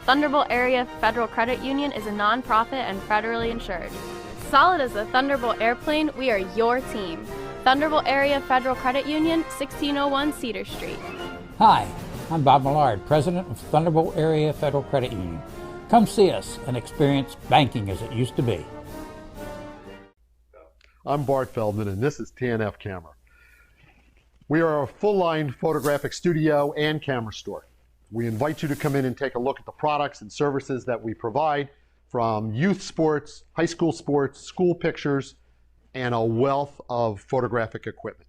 Thunderbolt Area Federal Credit Union is a non-profit and federally insured. Solid as a Thunderbolt airplane, we are your team. Thunderbolt Area Federal Credit Union, 1601 Cedar Street.
Hi, I'm Bob Millard, President of Thunderbolt Area Federal Credit Union. Come see us and experience banking as it used to be.
I'm Bart Feldman, and this is TNF Camera. We are a full-line photographic studio and camera store. We invite you to come in and take a look at the products and services that we provide, from youth sports, high school sports, school pictures, and a wealth of photographic equipment.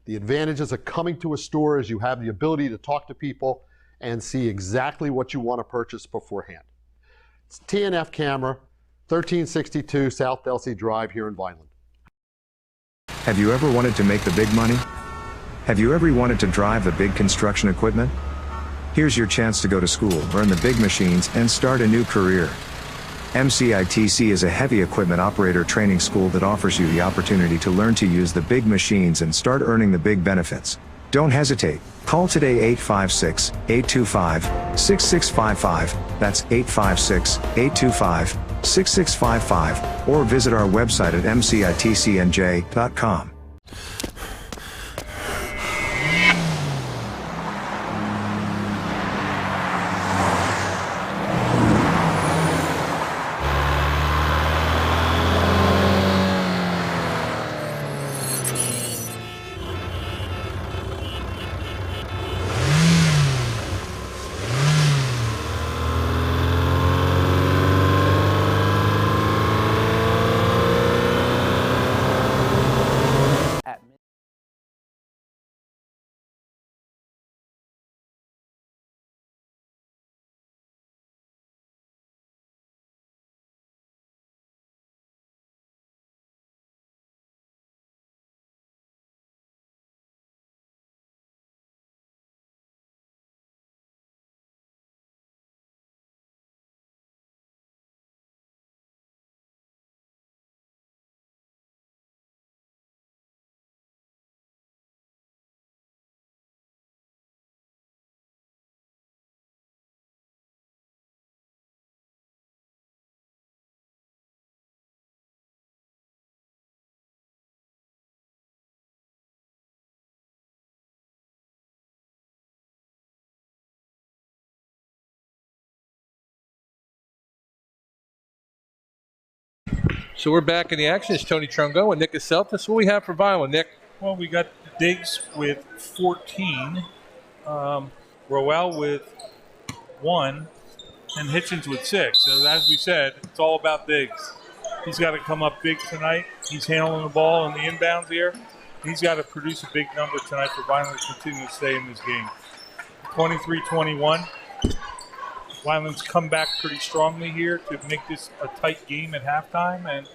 The advantages of coming to a store is you have the ability to talk to people and see exactly what you want to purchase beforehand. It's TNF Camera, 1362 South Delsey Drive here in Vineland.
Have you ever wanted to make the big money? Have you ever wanted to drive the big construction equipment? Here's your chance to go to school, learn the big machines, and start a new career. MCITC is a heavy equipment operator training school that offers you the opportunity to learn to use the big machines and start earning the big benefits. Don't hesitate. Call today 856-825-6655. That's 856-825-6655. Or visit our website at mcitcnj.com.
So we're back in the action. It's Tony Trongo and Nick Aseltis. What do we have for Vineland, Nick?
Well, we got Diggs with 14, Roel with 1, and Hitchens with 6. So as we said, it's all about Diggs. He's got to come up big tonight. He's handling the ball in the inbounds here. He's got to produce a big number tonight for Vineland to continue to stay in this game. 23-21. Vineland's come back pretty strongly here to make this a tight game at halftime, and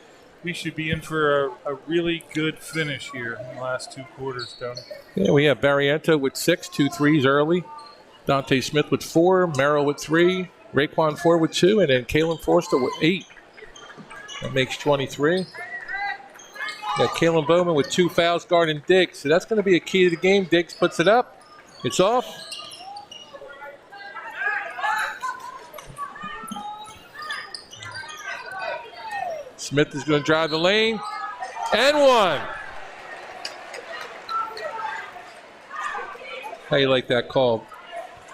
we should be in for a really good finish here in the last 2 quarters, Tony.
Yeah, we have Barriento with 6, 2 threes early. Dante Smith with 4, Merrill with 3, Raekwon 4 with 2, and then Kalen Forster with 8. That makes 23. Got Kalen Bowman with 2 fouls guarding Diggs. So that's going to be a key to the game. Diggs puts it up. It's off. Smith is going to drive the lane. And 1. How you like that call?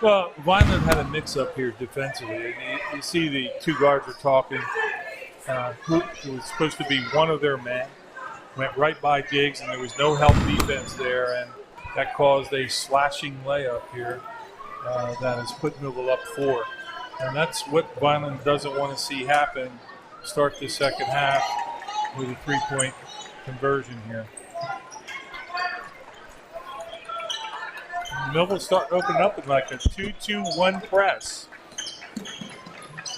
Well, Vineland had a mix-up here defensively. You see the 2 guards are talking. Who was supposed to be one of their men went right by Diggs, and there was no help defense there, and that caused a slashing layup here that has put Millville up 4. And that's what Vineland doesn't want to see happen. Start the second half with a 3-point conversion here. Millville starting to open up in like a 2-2-1 press.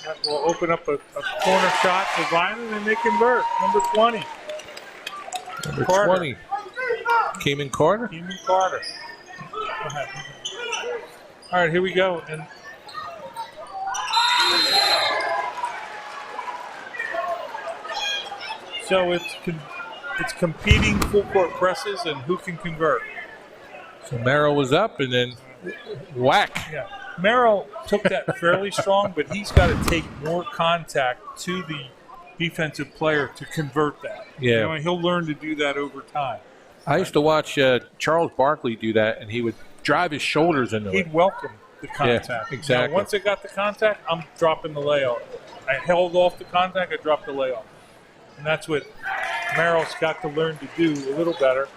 That will open up a corner shot for Vineland, and they convert. Number 20.
Number
Carter.
20. Keeman Carter.
Keeman Carter. Go ahead. All right, here we go. And so it's competing full court presses and who can convert.
So Merrill was up and then whack.
Yeah. Merrill took that fairly strong, but he's got to take more contact to the defensive player to convert that.
Yeah.
You know, and he'll learn to do that over time.
I used to watch Charles Barkley do that, and he would drive his shoulders into it.
He'd welcome the contact.
Yeah, exactly.
Now, once I got the contact, I'm dropping the layoff. I held off the contact, I dropped the layoff. And that's what Merrill's got to learn to do a little better.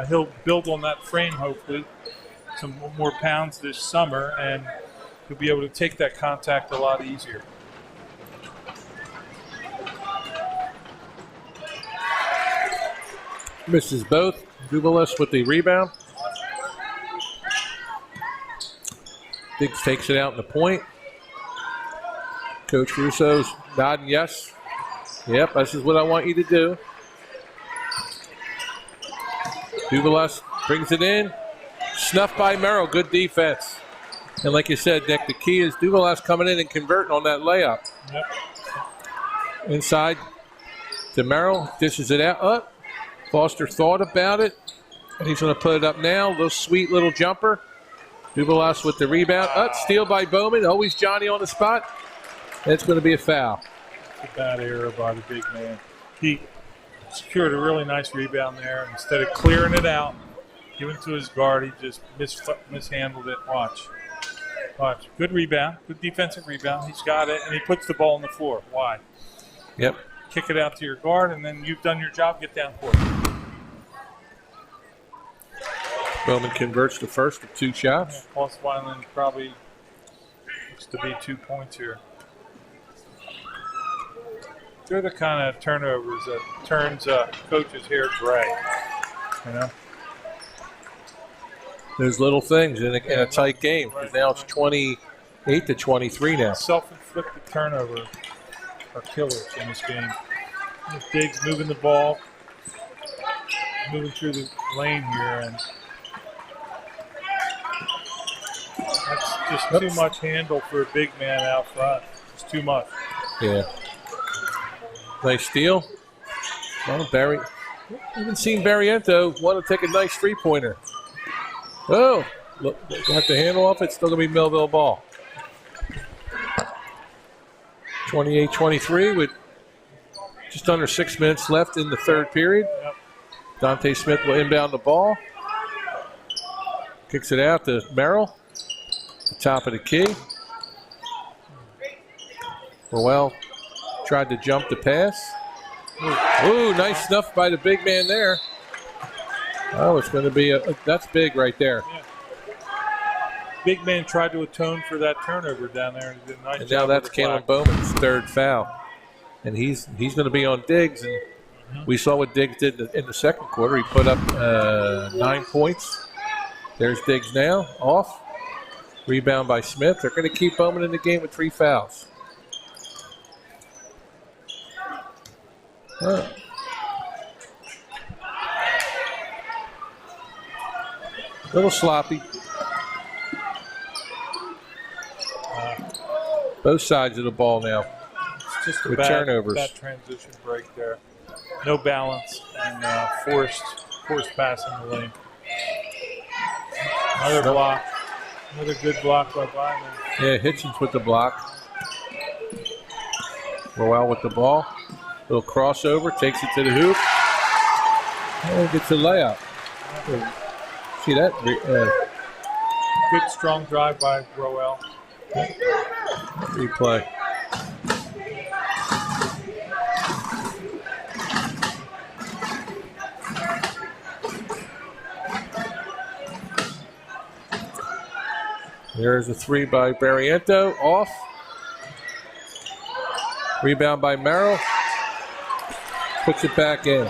He'll build on that frame, hopefully, some more pounds this summer, and he'll be able to take that contact a lot easier.
Misses both. Duvalis with the rebound. Diggs takes it out in the point. Coach Russo's nodding yes. Yep, this is what I want you to do. Duvalis brings it in. Snuffed by Merrill. Good defense. And like you said, Nick, the key is Duvalis coming in and converting on that layup.
Yep.
Inside to Merrill. Dishes it out. Up. Foster thought about it, and he's going to put it up now. Little sweet little jumper. Duvalis with the rebound. Up, steal by Bowman. Always Johnny on the spot. And it's going to be a foul.
It's a bad error by the big man. He secured a really nice rebound there. Instead of clearing it out, giving it to his guard, he just mishandled it. Watch. Good rebound. Good defensive rebound. He's got it, and he puts the ball on the floor. Why?
Yep.
Kick it out to your guard, and then you've done your job. Get down court.
Bowman converts the first of 2 shots.
Plus Vineland probably looks to be 2 points here. They're the kind of turnovers that turns coach's hair gray. You know?
Those little things in a tight game. Because now it's 28-23 now.
Self-inflicted turnover are killers in this game. Diggs moving the ball, moving through the lane here, and that's just too much handle for a big man out front. It's too much.
Yeah. Nice steal. Well, Barry. Haven't seen Barriento want to take a nice 3-pointer. Oh, look, got the handle off. It's still going to be Millville ball. 28-23 with just under 6 minutes left in the third period.
Yep.
Dante Smith will inbound the ball. Kicks it out to Merrill. The top of the key. Roel tried to jump the pass. Ooh, nice snuff by the big man there. Oh, it's going to be that's big right there.
Yeah. Big man tried to atone for that turnover down there. And did a nice
And
job
now that's
with the flag.
Kalen Bowman's third foul. And he's going to be on Diggs. And we saw what Diggs did in the second quarter. He put up 9 points. There's Diggs now, off. Rebound by Smith. They're going to keep Bowman in the game with 3 fouls. Huh. A little sloppy. Both sides of the ball now.
It's just a
with
bad
turnovers.
transition break there. No balance and forced pass in the lane. Another block. Another good block by Vineland.
Yeah, Hitchens with the block. Roel with the ball. Little crossover, takes it to the hoop. And gets a layup. See that?
Good strong drive by Roel.
Replay. There's a 3 by Barriento, off. Rebound by Merrill. Puts it back in.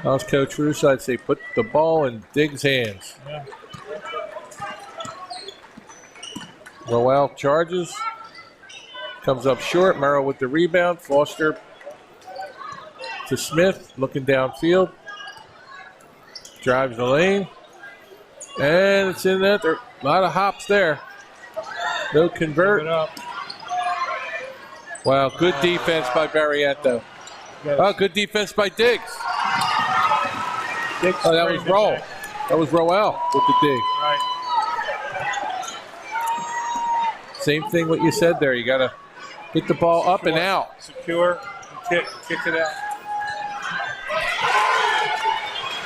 I was Coach Russo, I'd say put the ball in Diggs' hands.
Yeah.
Roel charges. Comes up short. Merrill with the rebound. Foster to Smith, looking downfield. Drives the lane. And it's in there. There a lot of hops there. No convert. Wow, good defense by Barriento. Oh, good defense by Diggs. Oh, that was Roel. That was Roel with the dig.
Right.
Same thing what you said there. You got to get the ball up and out.
Secure, and kick it out.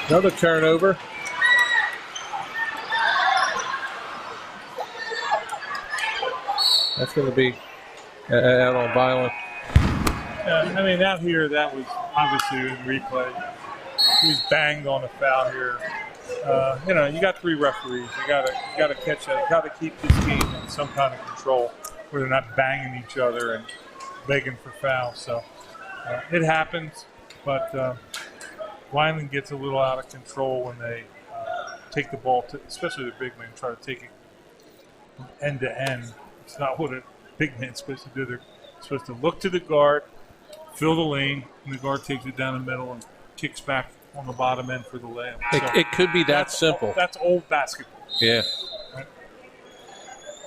Another turnover. That's going to be out on Vineland.
I mean, out here, that was obviously in replay. He was banged on a foul here. You got 3 referees. You got to catch that. You got to keep this game in some kind of control where they're not banging each other and begging for fouls. So it happens, but Vineland gets a little out of control when they take the ball, especially the big man, try to take it from end to end. It's not what a big man's supposed to do. They're supposed to look to the guard, fill the lane, and the guard takes it down the middle and kicks back on the bottom end for the layup.
It could be that simple.
That's old basketball.
Yeah.
Right.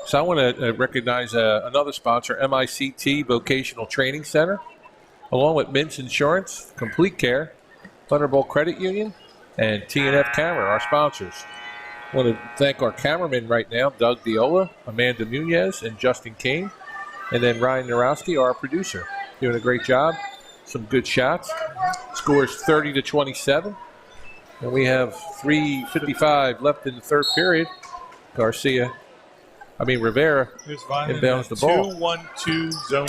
So I want to recognize another sponsor, MICT Vocational Training Center, along with Mintz Insurance, Complete Care, Thunderbolt Credit Union, and T&F Camera, our sponsors. I want to thank our cameramen right now, Doug Diola, Amanda Munez, and Justin Kane, and then Ryan Narowski, our producer, doing a great job. Some good shots. Scores 30-27. And we have 3:55 left in the third period. Rivera inbounds the ball.
2-1-2 zone,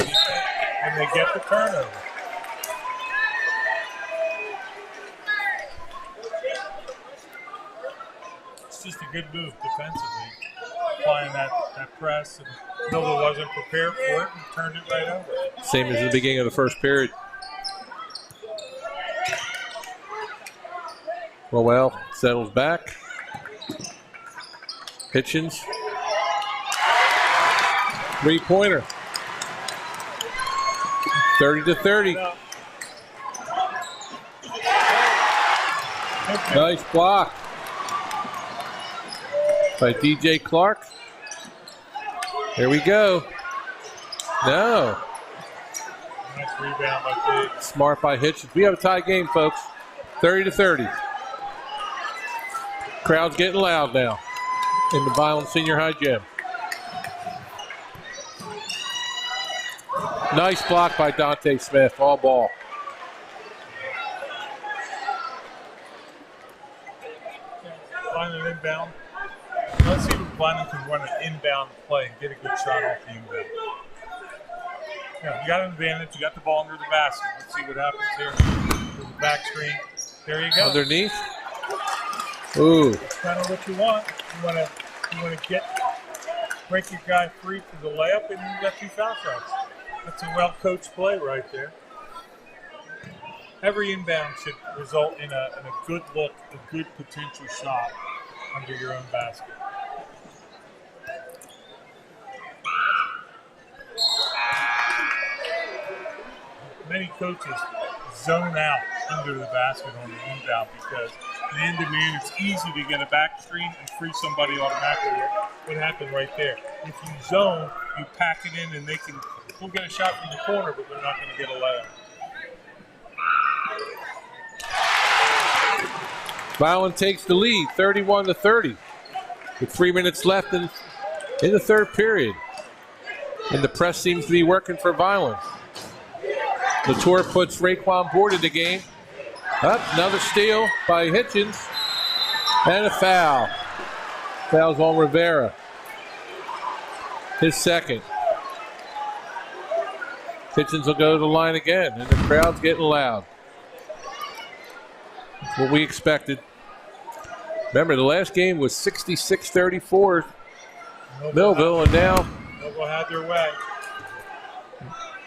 and they get the turnover. It's just a good move defensively, applying that press, and Millville wasn't prepared for it and turned it right over.
Same as the beginning of the first period. Roel settles back. Hitchens. 3-pointer. 30-30. Nice block by DJ Clark. Here we go. No.
Nice rebound by Diggs.
Smart by Hitchens. We have a tie game, folks. 30-30. Crowd's getting loud now in the Vineland Senior High Gym. Nice block by Dante Smith. All ball.
Vineland inbound. Let's see if Vineland can run an inbound play and get a good shot off the inbound. Yeah, you got an advantage. You got the ball under the basket. Let's see what happens here. With the back screen. There you go.
Underneath. Ooh.
That's kind of what you want. You want to break your guy free for the layup, and you got 2 foul shots. That's a well-coached play right there. Every inbound should result in a good look, a good potential shot under your own basket. Many coaches zone out under the basket on the inbound because man to man, it's easy to get a back screen and free somebody automatically. What happened right there? If you zone, you pack it in and they'll get a shot from the corner, but they're not going to get a layup.
Vineland takes the lead, 31-30, with 3 minutes left in the third period. And the press seems to be working for Vineland. Latour puts Raekwon Board in the game. Up, another steal by Hitchens. And a foul. Foul's on Rivera. His second. Hitchens will go to the line again, and the crowd's getting loud. That's what we expected. Remember, the last game was 66-34 Millville, and now
Millville had their way.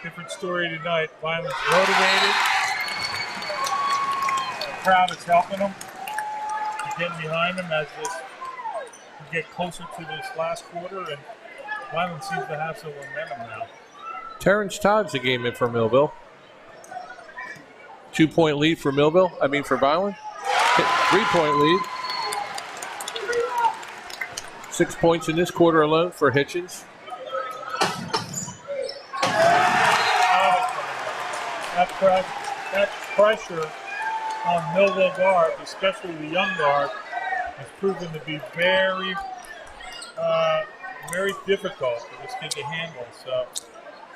Different story tonight. Vineland's motivated. The crowd is helping them. They're getting behind them as we get closer to this last quarter, and Vineland seems to have some momentum now.
Terrence Todd's the game in for Millville. 2-point lead for Millville. For Vineland. 3-point lead. 6 points in this quarter alone for Hitchens.
That pressure on Millville guards, especially the young guard, has proven to be very, very difficult for this kid to handle. So,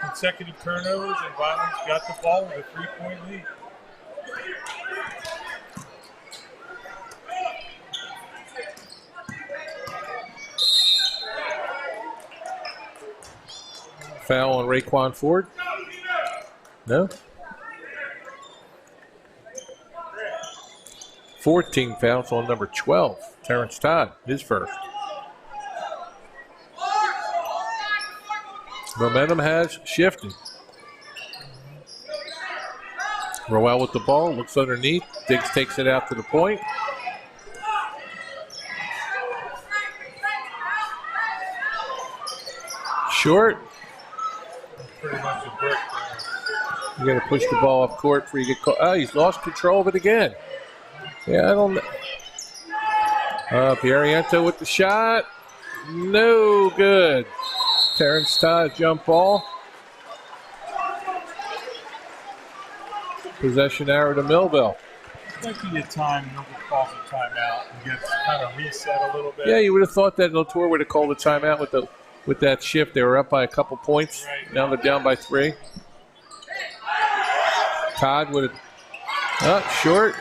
consecutive turnovers, and Vineland's got the ball with a 3-point lead.
Foul on Raekwon Ford. No. 14 fouls on number 12, Terrence Todd, his first. Momentum has shifted. Roel with the ball, looks underneath. Diggs takes it out to the point. Short.
Pretty much a brick.
You got to push the ball up court before you get caught. Oh, he's lost control of it again. Yeah, I don't know. Pieriento with the shot. No good. Terrence Todd jump ball. Possession arrow to Millville.
Might be a time Millville calls a timeout and gets kind of reset a little bit.
Yeah, you would have thought that Latour would have called a timeout with that shift. They were up by a couple points.
Right.
Now they're down by 3. Todd would have short.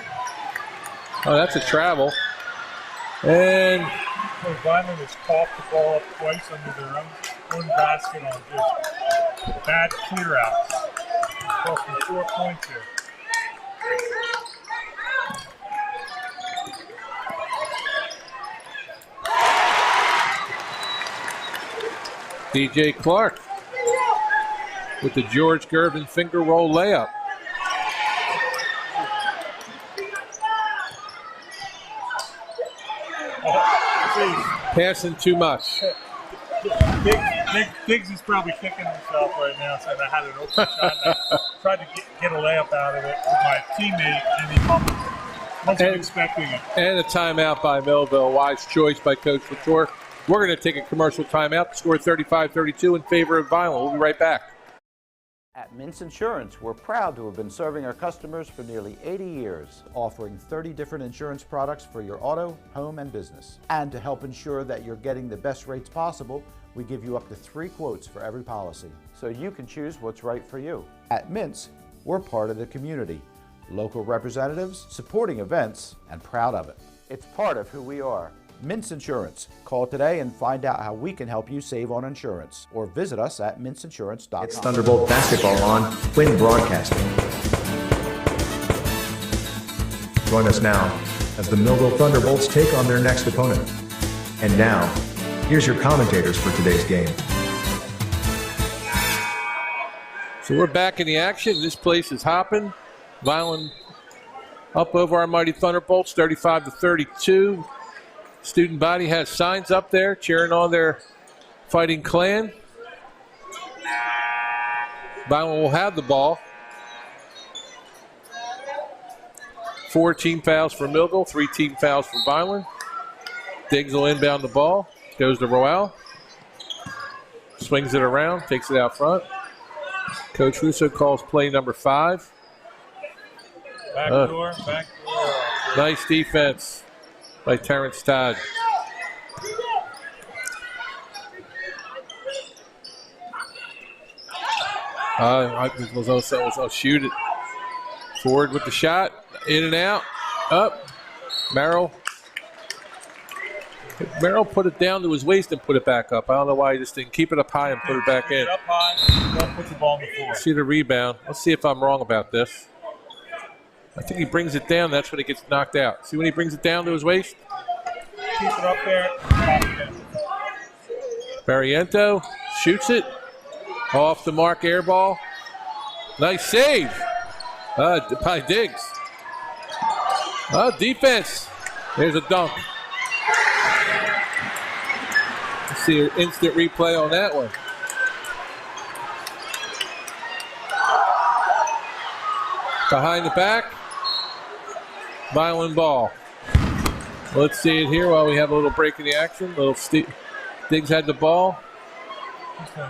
Oh, that's a travel. And
Vineland has coughed the ball up twice under their own basket on just bad clear outs. Cost them 4 points here.
DJ Clark with the George Gervin finger roll layup. Passing too much.
Diggs is probably kicking himself right now, saying I had an open shot. And I tried to get a layup out of it with my teammate, and he wasn't expecting it.
And a timeout by Millville. Wise choice by Coach Latour. We're going to take a commercial timeout. The score 35-32 in favor of Vineland. We'll be right back.
At Mintz Insurance, we're proud to have been serving our customers for nearly 80 years, offering 30 different insurance products for your auto, home, and business. And to help ensure that you're getting the best rates possible, we give you up to 3 quotes for every policy, so you can choose what's right for you. At Mintz, we're part of the community, local representatives, supporting events, and proud of it. It's part of who we are. Mintz Insurance. Call today and find out how we can help you save on insurance, or visit us at mintzinsurance.com.
It's Thunderbolt basketball on Quinn Broadcasting. Join us now as the Millville Thunderbolts take on their next opponent. And now, here's your commentators for today's game.
So we're back in the action. This place is hopping. Vineland up over our mighty Thunderbolts, 35-32. Student body has signs up there cheering on their fighting clan. Vineland will have the ball. 4 team fouls for Millville, 3 team fouls for Vineland. Diggs will inbound the ball. Goes to Roel. Swings it around, takes it out front. Coach Russo calls play number 5.
Backdoor.
Nice defense by Terrence Todd. I'll shoot it. Forward with the shot. In and out. Up. Merrill put it down to his waist and put it back up. I don't know why he just didn't keep it up high and put it back in.
Up high, don't put the ball on the floor.
See the rebound. Let's see if I'm wrong about this. I think he brings it down. That's when he gets knocked out. See when he brings it down to his waist?
Keep it up there.
Barriento shoots it. Off the mark, air ball. Nice save by Diggs. Defense. There's a dunk. Let's see an instant replay on that one. Behind the back. Vineland ball. Let's see it here while we have a little break in the action. Diggs had the ball.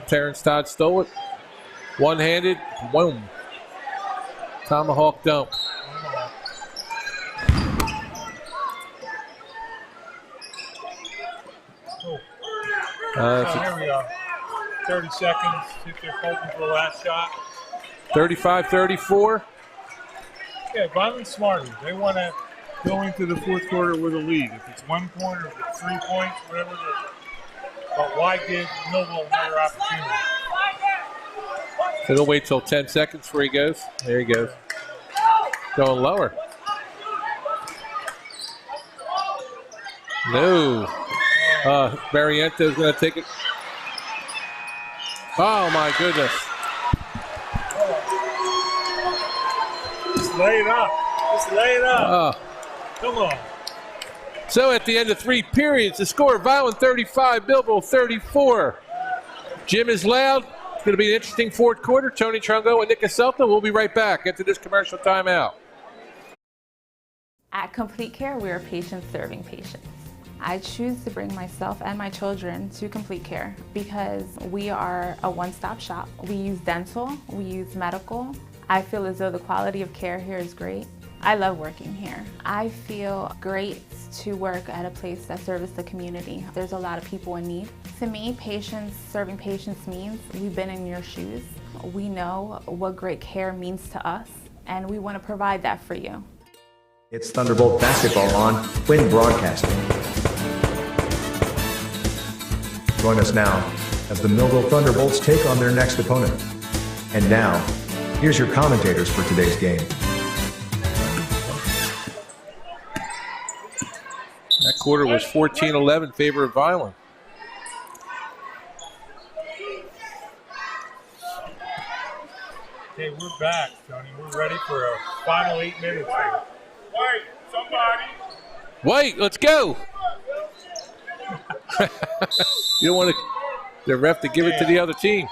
Terrence Todd stole it. One-handed. Boom. Tomahawk dunk.
Here we are. 30 seconds. See if they're hoping for the last shot.
35-34.
Yeah, Vineland's smarter. They want to go into the fourth quarter with a lead. If it's 1 point or if it's 3 points, whatever. But why give Millville another opportunity?
So they'll wait till 10 seconds before he goes. There he goes. Going lower. No. Barriento's going to take it. Oh, my goodness.
Just lay it up. Just lay it up. Come on.
So at the end of 3 periods, the score, Vineland 35, Millville 34. Jim is loud. It's going to be an interesting fourth quarter. Tony Trungo and Nick Aselta will be right back after this commercial timeout.
At Complete Care, we are patients serving patients. I choose to bring myself and my children to Complete Care because we are a one-stop shop. We use dental, we use medical. I feel as though the quality of care here is great. I love working here. I feel great to work at a place that serves the community. There's a lot of people in need. To me, patients serving patients means we've been in your shoes. We know what great care means to us, and we want to provide that for you.
It's Thunderbolt basketball on Quinn Broadcasting. Join us now as the Millville Thunderbolts take on their next opponent. And now, here's your commentators for today's game.
That quarter was 14-11 in favor of Vineland.
Okay, we're back, Tony. We're ready for a final 8 minutes here. Wait, somebody.
Wait, let's go. You don't want the ref to give it to the other team.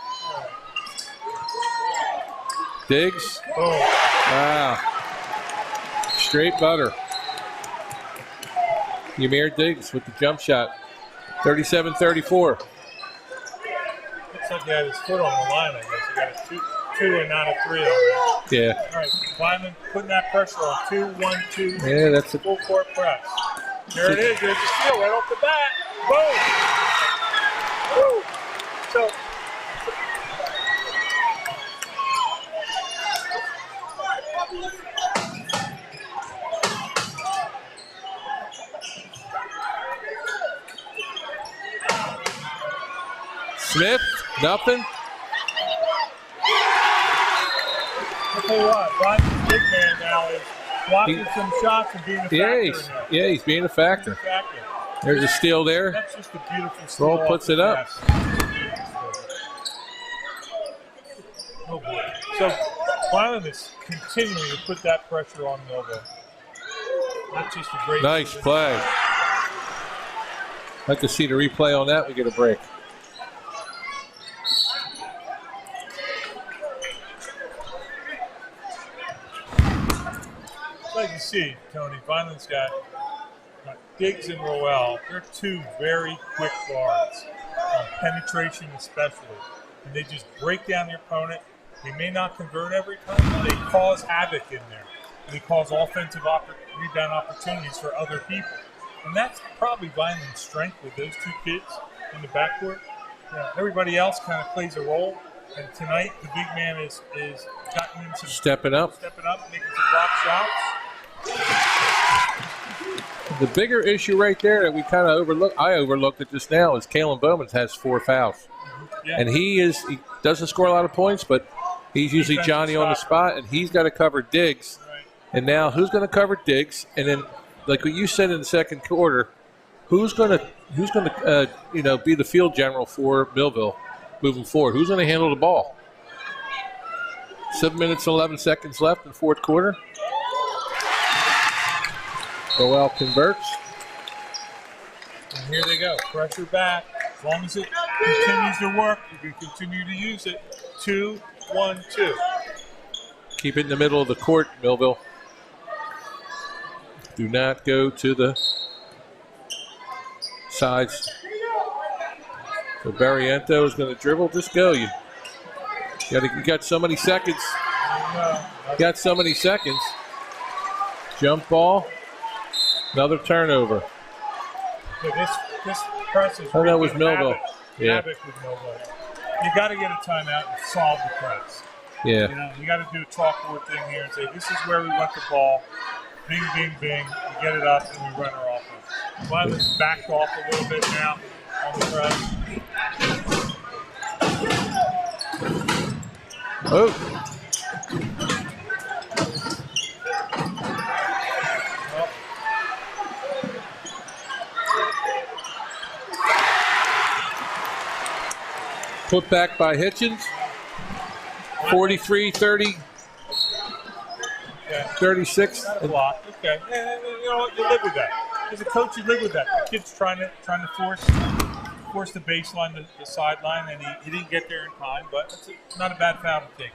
Diggs. Wow. Straight butter. Ymir Diggs with the jump shot. 37-34.
Looks like he had his foot on the line, I guess. He got a two and not a 3 on that.
Yeah.
All right, Vineland putting that pressure on 2-1-2.
Yeah, that's a
full court press. There it is. There's the steal right off the bat. Boom. Woo. So.
Smith, nothing.
I'll tell you what, Vineland's big man now is blocking some shots and being a factor.
He's being a factor. There's a steal there.
That's just a beautiful steal.
Roll puts it up.
Oh boy. So Vineland is continuing to put that pressure on Millville. That's just a great
nice play. I'd like to see the replay on that. We get a break.
Like you see, Tony, Vineland's got Diggs and Roel. They're two very quick guards, on penetration especially. And they just break down your opponent. They may not convert every time, but they cause havoc in there. And they cause offensive rebound opportunities for other people. And that's probably Vineland's strength with those two kids in the backcourt. Everybody else kind of plays a role. And tonight, the big man is gotten into
stepping up,
making some block shots.
The bigger issue right there that we kind of I overlooked it just now, is Kalen Bowman has 4 fouls.
Yeah.
And he doesn't score a lot of points, but he's usually Johnny on the spot, and he's got to cover Diggs.
Right.
And now who's going to cover Diggs? And then, like what you said in the second quarter, who's going to be the field general for Millville moving forward? Who's going to handle the ball? 7 minutes and 11 seconds left in the fourth quarter. Roel converts.
And here they go. Pressure back. As long as it continues to work, you can continue to use it. 2, 1, 2.
Keep it in the middle of the court, Millville. Do not go to the sides. So Barriento is going to dribble. Just go. You got so many seconds. Got so many seconds. Jump ball. Another turnover.
So this press is
that was Millville.
Havoc with Millville. You got to get a timeout and solve the press.
Yeah.
You got to do a chalkboard thing here and say, this is where we want the ball. Bing, bing, bing. We get it up and we run our offense. Vineland's backed off a little bit now on the press.
Oh. Put back by Hitchens. 43-30. 36.
Not a block. Okay. You know what? You live with that. As a coach, you live with that. The kid's trying to force the baseline, the sideline, and he didn't get there in time, but it's not a bad foul to take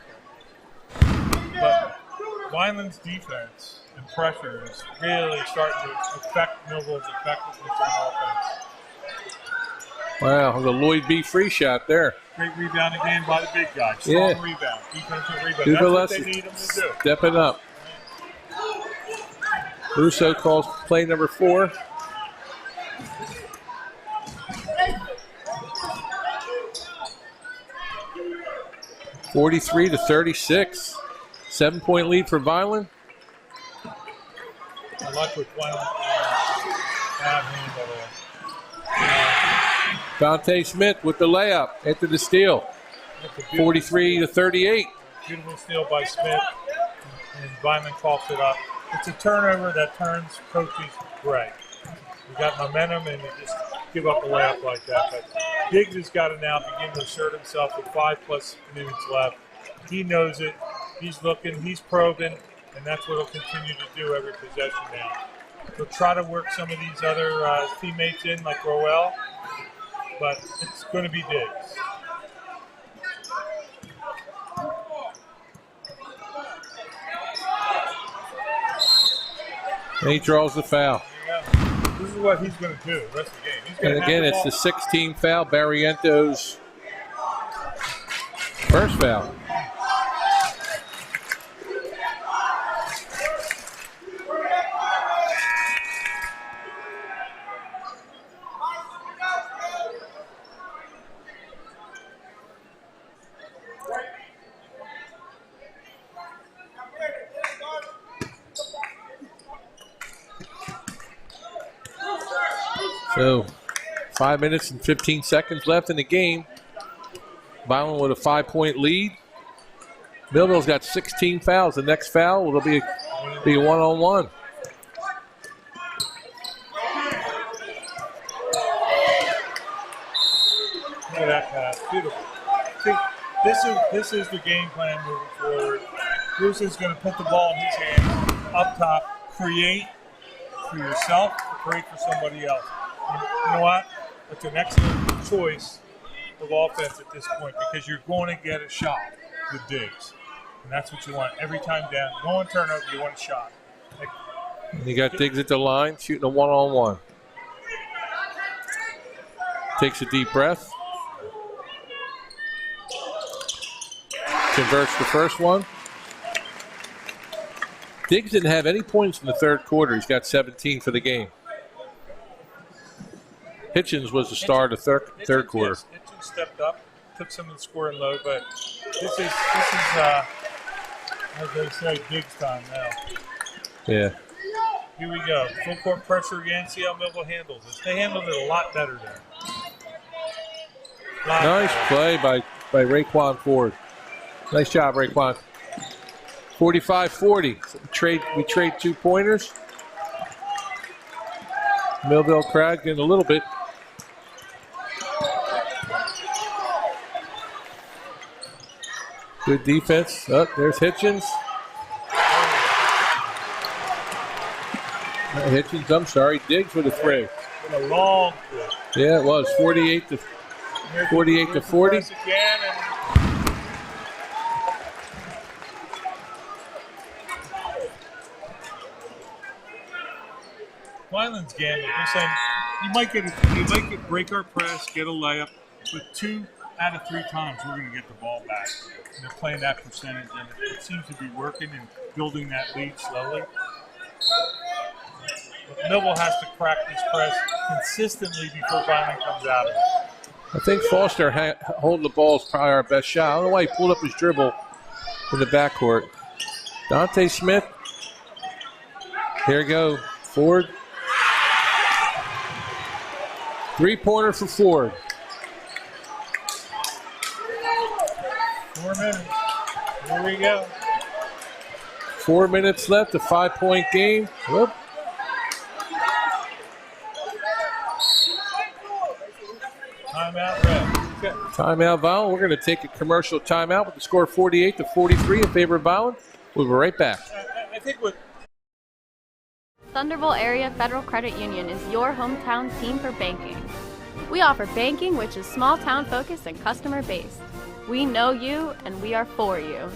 there. But Vineland's defense and pressure is really starting to affect Millville's effectiveness on offense.
Wow, the Lloyd B. free shot there.
Great rebound again by the big guy. Strong rebound. Defensive rebound. That's what they need him to do.
Stepping up. Russo calls play number 4. (43-36). 7-point lead for Vineland.
I like what Vineland have handled there.
Dante Smith with the layup after the steal. 43-38.
Beautiful steal by Smith, and Vineland coughs it up. It's a turnover that turns coaches gray. You got momentum, and you just give up a layup like that. But Diggs has got to now begin to assert himself with 5+ minutes left. He knows it. He's looking. He's probing, and that's what he'll continue to do every possession now. He'll try to work some of these other teammates in, like Roel, but it's going to be Diggs.
And he draws the foul.
This is what he's going to do the rest of the game. He's
And again, it's the 16th foul, Barriento's first foul. So 5 minutes and 15 seconds left in the game. Vineland with a 5-point lead. Millville's got 16 fouls. The next foul will be a one-on-one.
Look at that pass. Beautiful. See, this is the game plan moving forward. Bruce is going to put the ball in his hands up top, create for yourself, create for somebody else. And you know what? It's an excellent choice of offense at this point because you're going to get a shot with Diggs. And that's what you want every time down. No one turnover, you want a shot.
You got Diggs at the line, shooting a one-on-one. Takes a deep breath. Converts the first one. Diggs didn't have any points in the third quarter. He's got 17 for the game. Hitchens was the star of the third quarter.
Hitchens stepped up, took some of the scoring load, but this is as they say, Diggs time now.
Yeah.
Here we go. Full court pressure again. See how Millville handles this. They handled it a lot better there.
Nice play by Raekwon Ford. Nice job, Raekwon. 45-40. We trade 2-pointers. Millville crowd getting a little bit. Good defense. Oh, there's Hitchens. Hitchens, I'm sorry. Diggs with a three.
A long three.
Yeah, it was 48 to 40.
Again and Vineland's gambit. They're saying you might break our press, get a layup, but 2 out of 3 times we're going to get the ball back. And they're playing that percentage, and it seems to be working and building that lead slowly. But Millville has to crack this press consistently before Vineland comes out of it.
I think Foster holding the ball is probably our best shot. I don't know why he pulled up his dribble in the backcourt. Dante Smith. Here we go. Ford. 3-pointer for Ford.
4 minutes. Here we go.
4 minutes left, a 5-point game. Whoop.
Timeout, Red. Okay.
Timeout, Vineland. We're going to take a commercial timeout with the score 48-43 in favor of Vineland. We'll be right back.
I think what
Thunderbolt Area Federal Credit Union is your hometown team for banking. We offer banking which is small town focused and customer based. We know you and we are for you.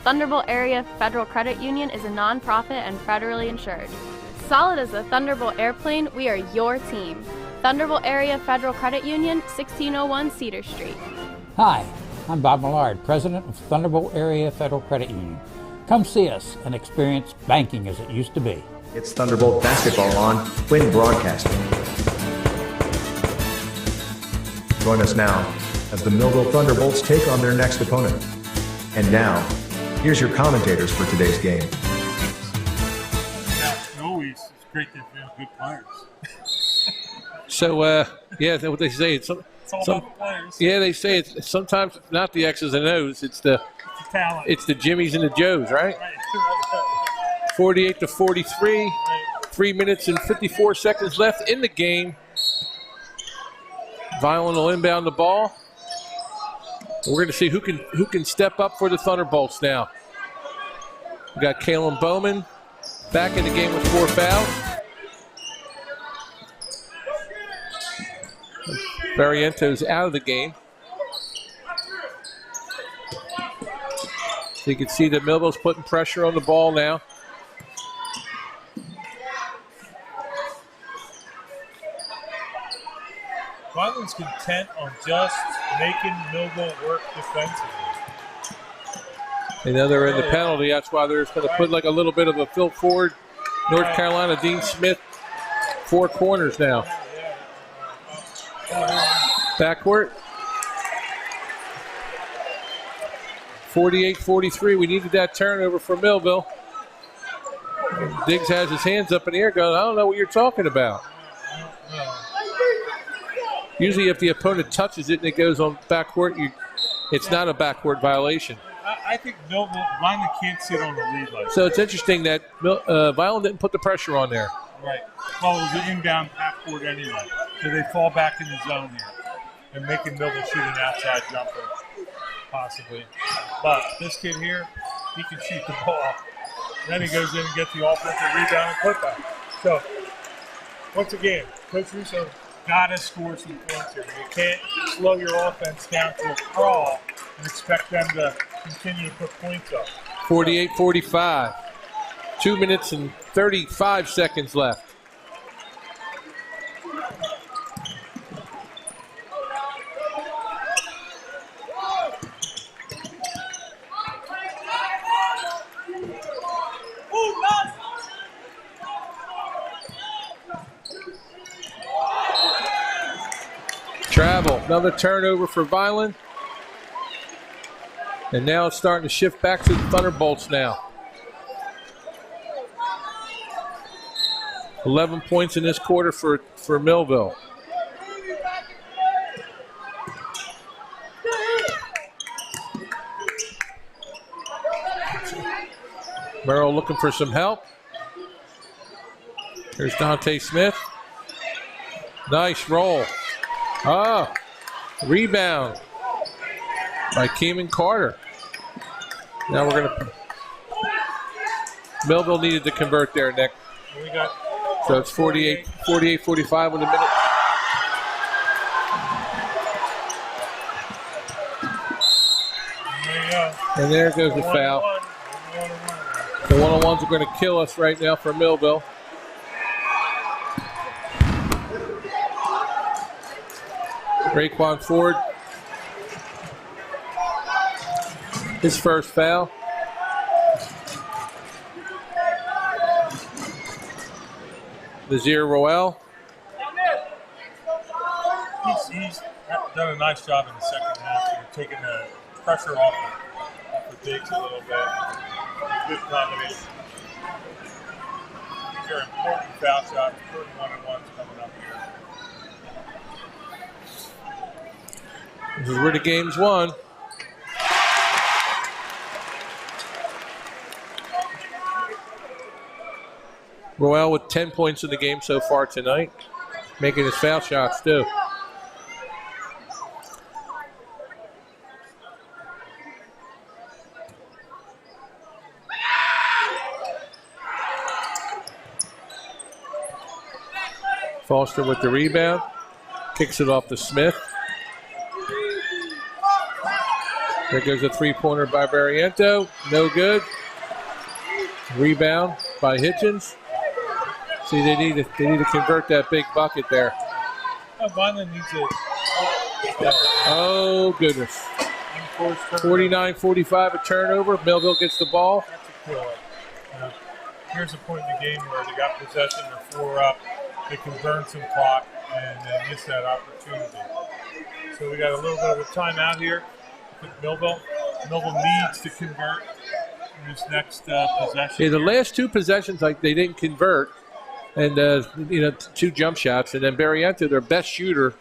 Thunderbolt Area Federal Credit Union is a nonprofit and federally insured. Solid as a Thunderbolt airplane, we are your team. Thunderbolt Area Federal Credit Union, 1601 Cedar Street.
Hi, I'm Bob Millard, President of Thunderbolt Area Federal Credit Union. Come see us and experience banking as it used to be.
It's Thunderbolt basketball on Quinn Broadcasting. Join us now as the Millville Thunderbolts take on their next opponent. And now, here's your commentators for today's game.
always it's great to have good players.
So, yeah, that's what they say. It's all about the players. Yeah, they say it's sometimes not the X's and O's. It's the
talent.
It's the Jimmies and the Joes, right? 48-43. 3 minutes and 54 seconds left in the game. Vineland will inbound the ball. We're going to see who can step up for the Thunderbolts now. We got Kalen Bowman back in the game with 4 fouls. Barriento's out of the game. So you can see that Millville's putting pressure on the ball now.
Vineland's content on just making Millville work defensively.
They know they're in the penalty. That's why they're going to put like a little bit of a Phil Ford, North Carolina, Dean Smith, 4 corners now. Backcourt. 48-43. We needed that turnover for Millville. Diggs has his hands up in the air going, I don't know what you're talking about. Usually if the opponent touches it and it goes on backcourt, it's not a backward violation.
I think Vineland can't sit on the lead like that.
So it's interesting that Vineland didn't put the pressure on there.
Right. Well, it was an inbound half court anyway. So they fall back in the zone here and making Millville shoot an outside jumper, possibly. But this kid here, he can shoot the ball. Then he goes in and gets the offensive rebound and putback. So, once again, Coach Russo got to score some points here. You can't slow your offense down to a crawl and expect them to continue to put points up.
48-45. 2 minutes and 35 seconds left. Travel, another turnover for Vineland. And now it's starting to shift back to the Thunderbolts now. 11 points in this quarter for Millville. Merrill looking for some help. Here's Dante Smith. Nice roll. Rebound by Keeman Carter. Now we're going to... Millville needed to convert there, Nick. So it's 48-45 with a minute.
There you go.
And there goes the foul. The one-on-ones are going to kill us right now for Millville. Raekwon Ford. His first foul. Nazir Roel.
He's done a nice job in the second half here, taking the pressure off the bigs a little bit. Good combination. These are important foul shots, important one-on-ones coming up here.
This is where the game's won. Roel with 10 points in the game so far tonight, making his foul shots too. Foster with the rebound, kicks it off to Smith. There goes a three-pointer by Barriento, no good. Rebound by Hitchens. See, they need to convert that big bucket there.
Vineland needs it.
Oh, goodness. 49-45, a turnover. Millville gets the ball.
That's a killer. Here's a point in the game where they got possession, they're 4 up. They can burn some clock and miss that opportunity. So we got a little bit of a timeout here with Millville. Millville needs to convert in this next possession.
Yeah, the last two possessions, like they didn't convert. And, 2 jump shots. And then Barriento, their best shooter,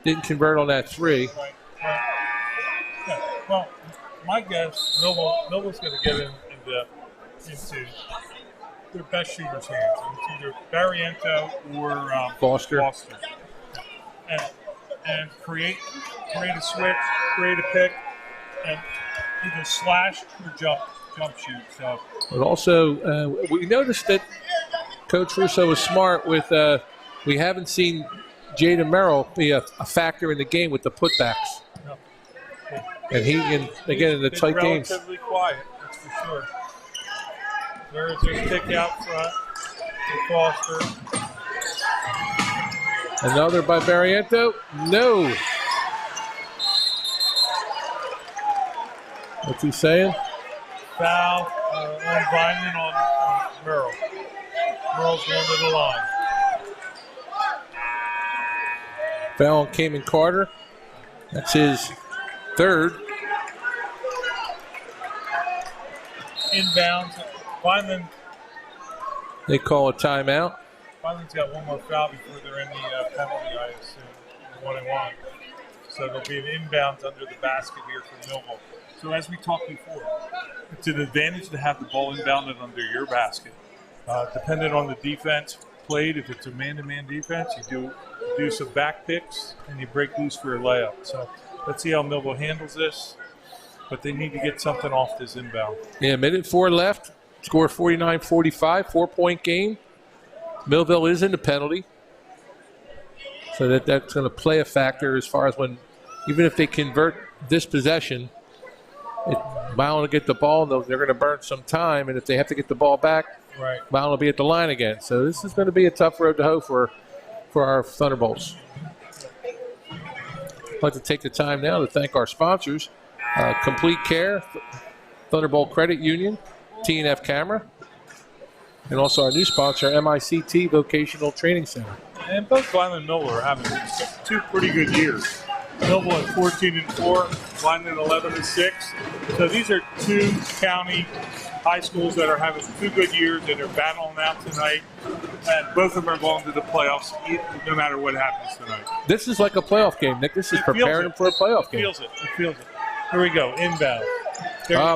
didn't convert on that 3.
Right. Yeah. Well, my guess, Millville's going to get into their best shooter's hands. And it's either Barriento or
Foster.
And create a switch, create a pick, and either slash or jump shoot. So.
But also, we noticed that Coach Russo was smart with, we haven't seen Jaden Merrill be a factor in the game with the putbacks.
No.
And again, in the tight games.
Relatively quiet, that's for sure. There's a kick out front to Foster.
Another by Barriento. No. What's he saying?
Foul on Vineland on Merrill. Merrill's going to the line.
Foul on Keeman Carter. That's his third.
Inbounds. Vineland.
They call a timeout.
Vineland's got one more foul before they're in the penalty, I assume. 1-1. So there'll be an inbounds under the basket here for Millville. So as we talked before, it's an advantage to have the ball inbounded under your basket. Depending on the defense played, if it's a man-to-man defense, you do some back picks and you break loose for a layup. So let's see how Millville handles this. But they need to get something off this inbound.
Yeah, minute 4 left. Score 49-45, 4-point game. Millville is in the penalty. So that's going to play a factor as far as when, even if they convert this possession, Vineland will get the ball, they're going to burn some time, and if they have to get the ball back,
right,
Vineland will be at the line again. So this is going to be a tough road to hoe for our Thunderbolts. I'd like to take the time now to thank our sponsors, Complete Care, Thunderbolt Credit Union, T&F Camera, and also our new sponsor, MICT Vocational Training Center.
And both Vineland and Millville are having 2 pretty good years. Millville at 14-4, Vineland 11-6. So these are 2 county high schools that are having 2 good years and they're battling out tonight. And both of them are going to the playoffs no matter what happens tonight.
This is like a playoff game, Nick. This is preparing them for a playoff game.
It feels it. Here we go, inbound.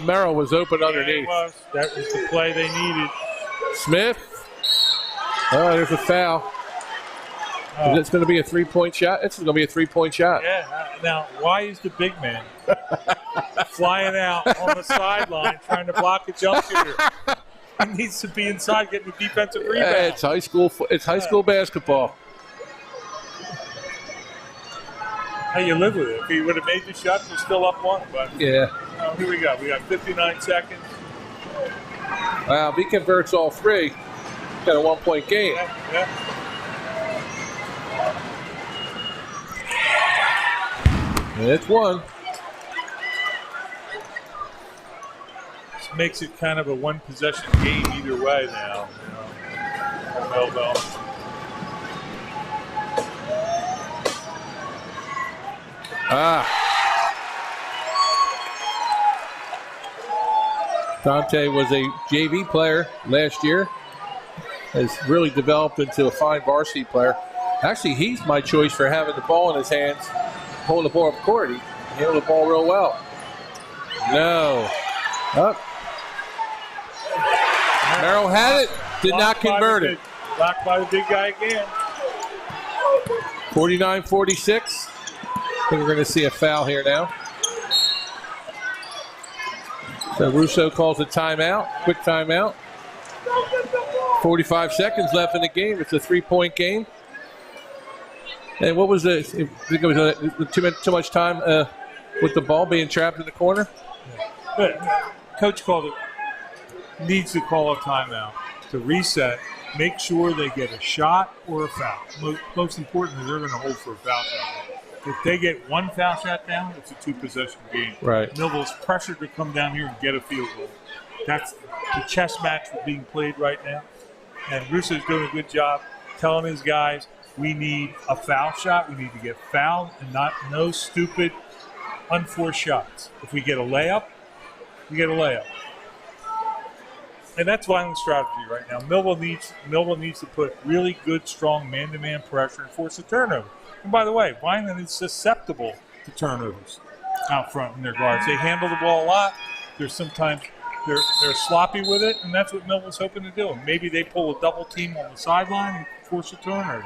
Merrill was open underneath.
That was the play they needed.
Smith. Oh, there's a foul. Is this going to be a 3-point shot? This is going to be a 3-point shot.
Yeah. Now, why is the big man flying out on the sideline trying to block a jump shooter? He needs to be inside getting the defensive rebound.
Yeah, it's high school. It's high school basketball.
How you live with it? If he would have made the shot, we're still up 1. But
yeah.
Here we go. We got 59 seconds.
Wow, if he converts all 3, got a 1-point game.
Yeah.
It's 1.
This makes it kind of a 1-possession game either way now. Millville.
Dante was a JV player last year. Has really developed into a fine varsity player. Actually, he's my choice for having the ball in his hands, holding the ball up court. He handled the ball real well. No. Up. Merrill had it. Did not convert it.
Blocked by the big guy again.
49-46. I think we're going to see a foul here now. So Russo calls a timeout, quick timeout. 45 seconds left in the game. It's a 3-point game. And what was the? I think it was too much time with the ball being trapped in the corner.
But coach called it. Needs to call a timeout to reset. Make sure they get a shot or a foul. Most importantly, they're going to hold for a foul shot. If they get 1 foul shot down, it's a 2-possession game.
Right.
Millville's pressured to come down here and get a field goal. That's the chess match being played right now. And Russo's doing a good job telling his guys, we need a foul shot. We need to get fouled and no stupid unforced shots. If we get a layup, we get a layup. And that's Vineland's strategy right now. Millville needs to put really good, strong man-to-man pressure and force a turnover. And by the way, Vineland is susceptible to turnovers out front in their guards. They handle the ball a lot. There's sometimes they're sloppy with it, and that's what Millville's hoping to do. And maybe they pull a double team on the sideline and force a turnover.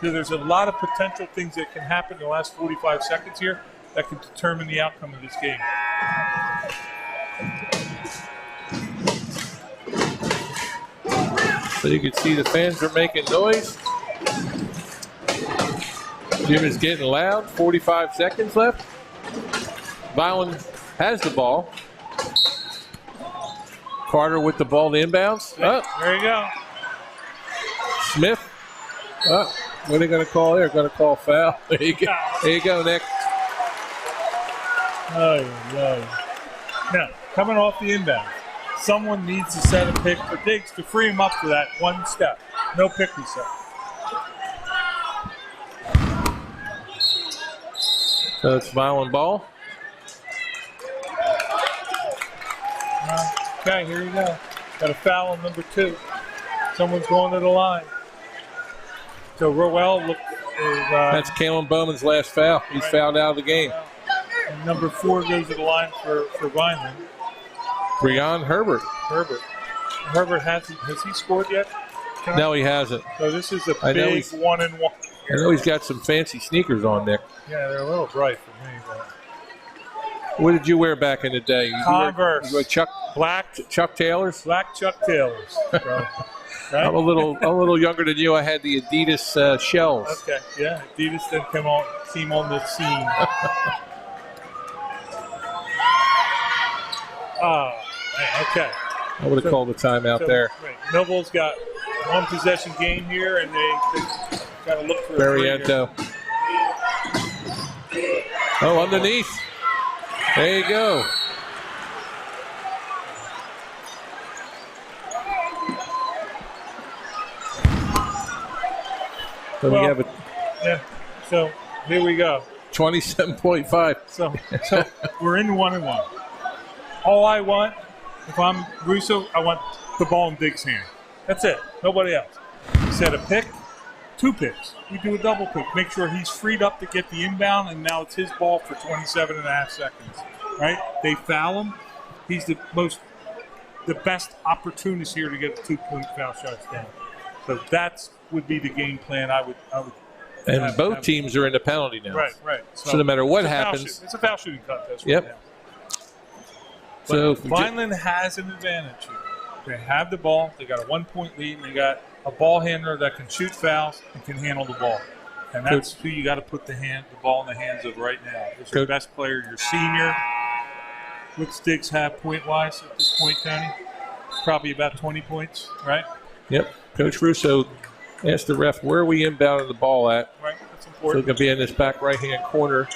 So there's a lot of potential things that can happen in the last 45 seconds here that can determine the outcome of this game.
So you can see the fans are making noise. Gym is getting loud. 45 seconds left. Vineland has the ball. Carter with the ball to inbounds.
There you go.
Smith. What are they going to call there? Going to call foul. There you go. There you go, Nick.
Now, coming off the inbound, someone needs to set a pick for Diggs to free him up for that 1 step. No pick reset.
So it's Vineland ball.
Okay, here you go. Got a foul on number 2. Someone's going to the line. So Rowell looked.
That's Kalen Bowman's last foul. He's fouled out of the game.
And number 4 goes to the line for Vineland.
Breon Herbert.
Herbert has he scored yet?
No, he hasn't.
So this is a
I know
big 1-and-1.
I know he's got some fancy sneakers on, Nick.
Yeah, they're a little bright for me. But.
What did you wear back in the day?
Converse.
You wear Chuck Taylors?
Black Chuck Taylors. Right?
I'm a little younger than you. I had the Adidas shells.
Okay, yeah. Adidas then came on the scene. Okay.
I would have called a timeout there.
Right. Millville's got 1 possession game here, and they got to look for
Barriento. Oh, underneath. There you go. So we have a
So here we go.
27.5.
So we're in 1-and-1. All I want, if I'm Russo, I want the ball in Diggs' hand. That's it. Nobody else. You set a pick, 2 picks. We do a double pick. Make sure he's freed up to get the inbound, and now it's his ball for 27.5 seconds. Right? They foul him. He's the best opportunist here to get 2-point foul shots down. So that would be the game plan I would
and both teams are in the penalty now.
Right.
So no matter what happens.
It's a foul shooting contest.
Yep.
Right now.
So
Vineland has an advantage here. They have the ball. They got a 1-point lead. And they got a ball handler that can shoot fouls and can handle the ball. And that's who you got to put the ball in the hands of right now. It's your best player, your senior. What's Diggs have point-wise at this point, Tony? Probably about 20 points, right?
Yep. Coach Russo asked the ref, where are we inbounding the ball at?
Right, that's
So
important.
it's going to be in this back right-hand corner.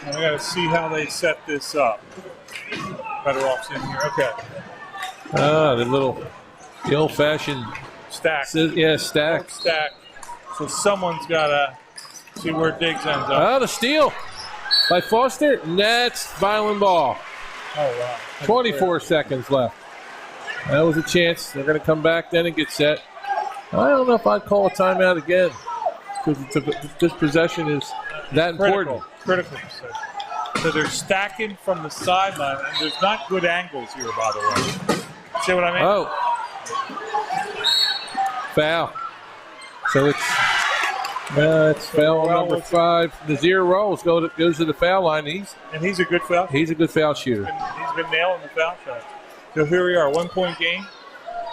I got to see how they set this up. Better off in here. Okay.
The old-fashioned
stack.
Stack.
Stack. So someone's got to see where Diggs ends up.
Oh, the steal by Foster. And that's Vineland ball.
Oh, wow.
24 seconds left. That was a chance. They're going to come back then and get set. I don't know if I'd call a timeout again because this possession is that important.
Critical. So they're stacking from the sideline, and there's not good angles here, by the way. See what I mean?
Oh. Foul. So it's foul number 5. Nazir Rolls goes to the foul line. He's
a good foul.
He's a good foul shooter.
He's been nailing the foul shots. So here we are, 1-point game,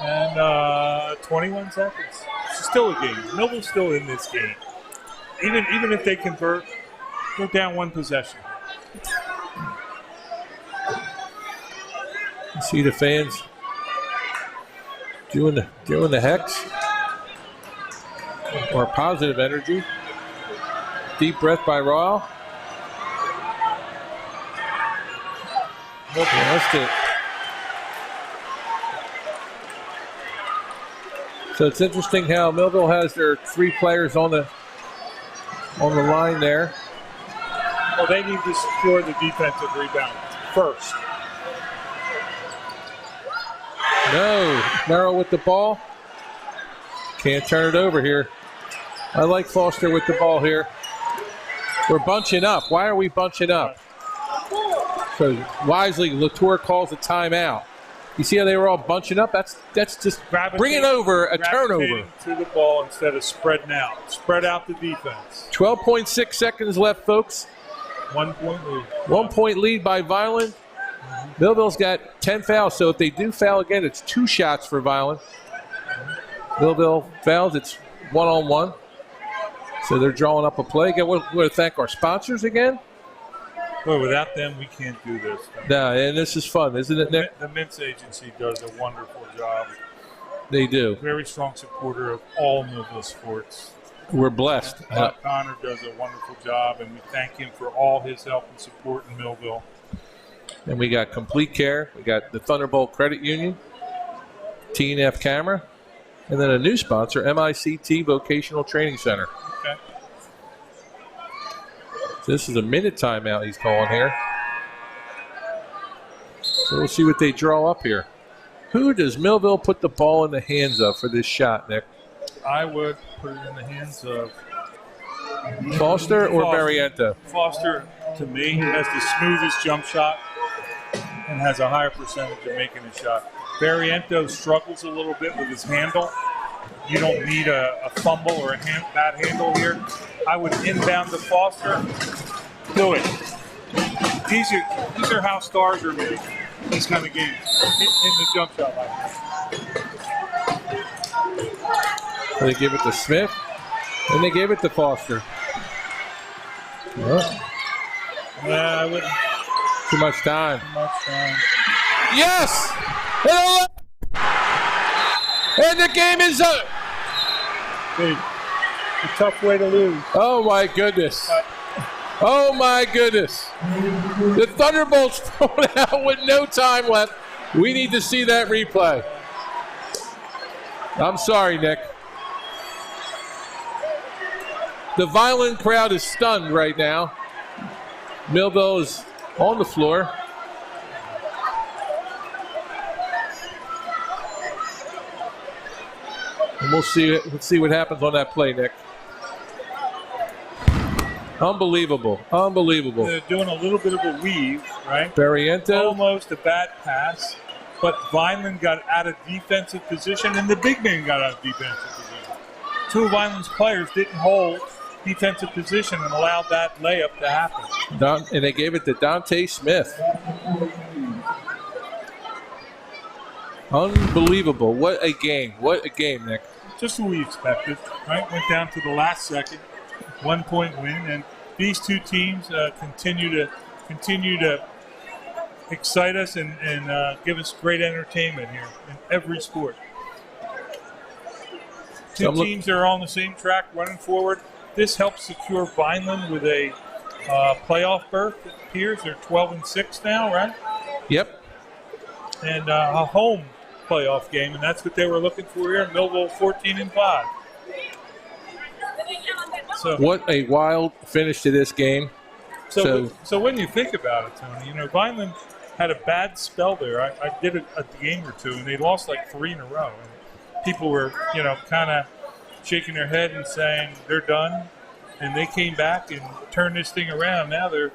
and 21 seconds. It's still a game. Millville's still in this game. Even if they convert, they're down 1 possession.
You see the fans doing the hex or positive energy. Deep breath by Raw. That's it. So it's interesting how Millville has their 3 players on the line there.
Well, they need to secure the defensive rebound first.
No, Merrill with the ball. Can't turn it over here. I like Foster with the ball here. We're bunching up. Why are we bunching up? So wisely, Latour calls a timeout. You see how they were all bunching up? That's just bringing over a turnover.
To the ball instead of spreading out. Spread out the defense.
12.6 seconds left, folks.
1-point lead.
1-point lead by Vineland. Millville's got 10 fouls, so if they do foul again, it's 2 shots for Vineland. Millville fouls, it's 1-on-1. So they're drawing up a play. Again, we want to thank our sponsors again.
Boy, without them, we can't do this.
No, and this is fun, isn't it, Nick?
The Mintz Agency does a wonderful job.
They do.
Very strong supporter of all Millville sports.
We're blessed.
Connor does a wonderful job, and we thank him for all his help and support in Millville.
And we got Complete Care. We got the Thunderbolt Credit Union, T&F Camera, and then a new sponsor, MICT Vocational Training Center.
Okay.
So this is a minute timeout he's calling here. So we'll see what they draw up here. Who does Millville put the ball in the hands of for this shot, Nick?
I would put it in the hands of
Foster or Mariento?
Foster, to me, has the smoothest jump shot and has a higher percentage of making a shot. Barriento struggles a little bit with his handle. You don't need a fumble or a bad handle here. I would inbound to Foster. Do it. These are how stars are made. These kind of games. In the jump shot like that.
They give it to Smith, and they gave it to Foster.
Yeah, I wouldn't.
Too much time.
Too much time.
Yes! And the game is up.
Dude, a tough way to lose.
Oh, my goodness. Oh, my goodness. The Thunderbolts thrown out with no time left. We need to see that replay. I'm sorry, Nick. The Vineland crowd is stunned right now. Millville is on the floor. And we'll see what happens on that play, Nick. Unbelievable. Unbelievable.
They're doing a little bit of a weave, right?
Barriento.
Almost a bad pass, but Vineland got out of defensive position, and the big man got out of defensive position. Two of Vineland's players didn't hold defensive position and allowed that layup to happen.
And they gave it to Dante Smith. Unbelievable. What a game. What a game, Nick.
Just what we expected, right? Went down to the last second. 1 point win, and these two teams continue to excite us and give us great entertainment here in every sport. Two teams that are on the same track running forward. This helps secure Vineland with a playoff berth. It appears they're 12-6 now, right?
Yep.
And a home playoff game, and that's what they were looking for here. Millville 14-5. So,
what a wild finish to this game.
So when you think about it, Tony, Vineland had a bad spell there. I did a game or two, and they lost like 3 in a row. And people were, kind of shaking their head and saying they're done. And they came back and turned this thing around. Now they're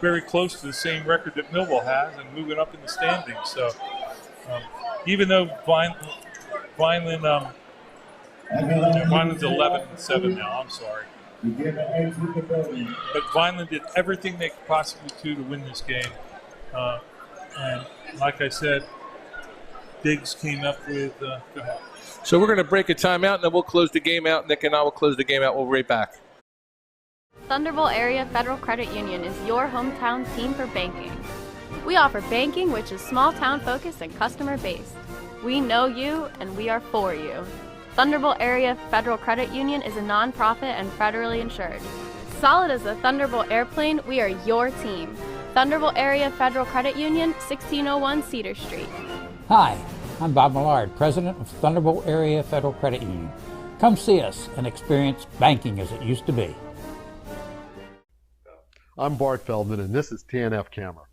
very close to the same record that Millville has and moving up in the standings. So even though Vineland's 11-7 now, I'm sorry. But Vineland did everything they could possibly do to win this game. And like I said, Diggs came up with go ahead.
So we're going to break a timeout, and then we'll close the game out. Nick and I will close the game out. We'll be right back.
Thunderbolt Area Federal Credit Union is your hometown team for banking. We offer banking which is small town focused and customer based. We know you and we are for you. Thunderbolt Area Federal Credit Union is a nonprofit and federally insured. Solid as a Thunderbolt airplane, we are your team. Thunderbolt Area Federal Credit Union, 1601 Cedar Street.
Hi, I'm Bob Millard, President of Thunderbolt Area Federal Credit Union. Come see us and experience banking as it used to be.
I'm Bart Feldman, and this is TNF Camera.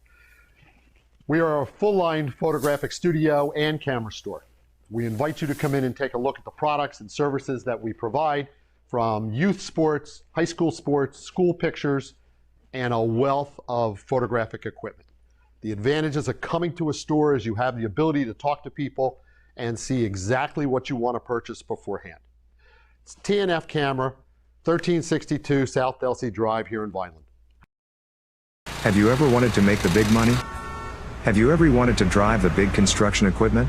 We are a full-line photographic studio and camera store. We invite you to come in and take a look at the products and services that we provide, from youth sports, high school sports, school pictures, and a wealth of photographic equipment. The advantages of coming to a store is you have the ability to talk to people and see exactly what you want to purchase beforehand. It's TNF Camera, 1362 South Delsey Drive here in Vineland.
Have you ever wanted to make the big money? Have you ever wanted to drive the big construction equipment?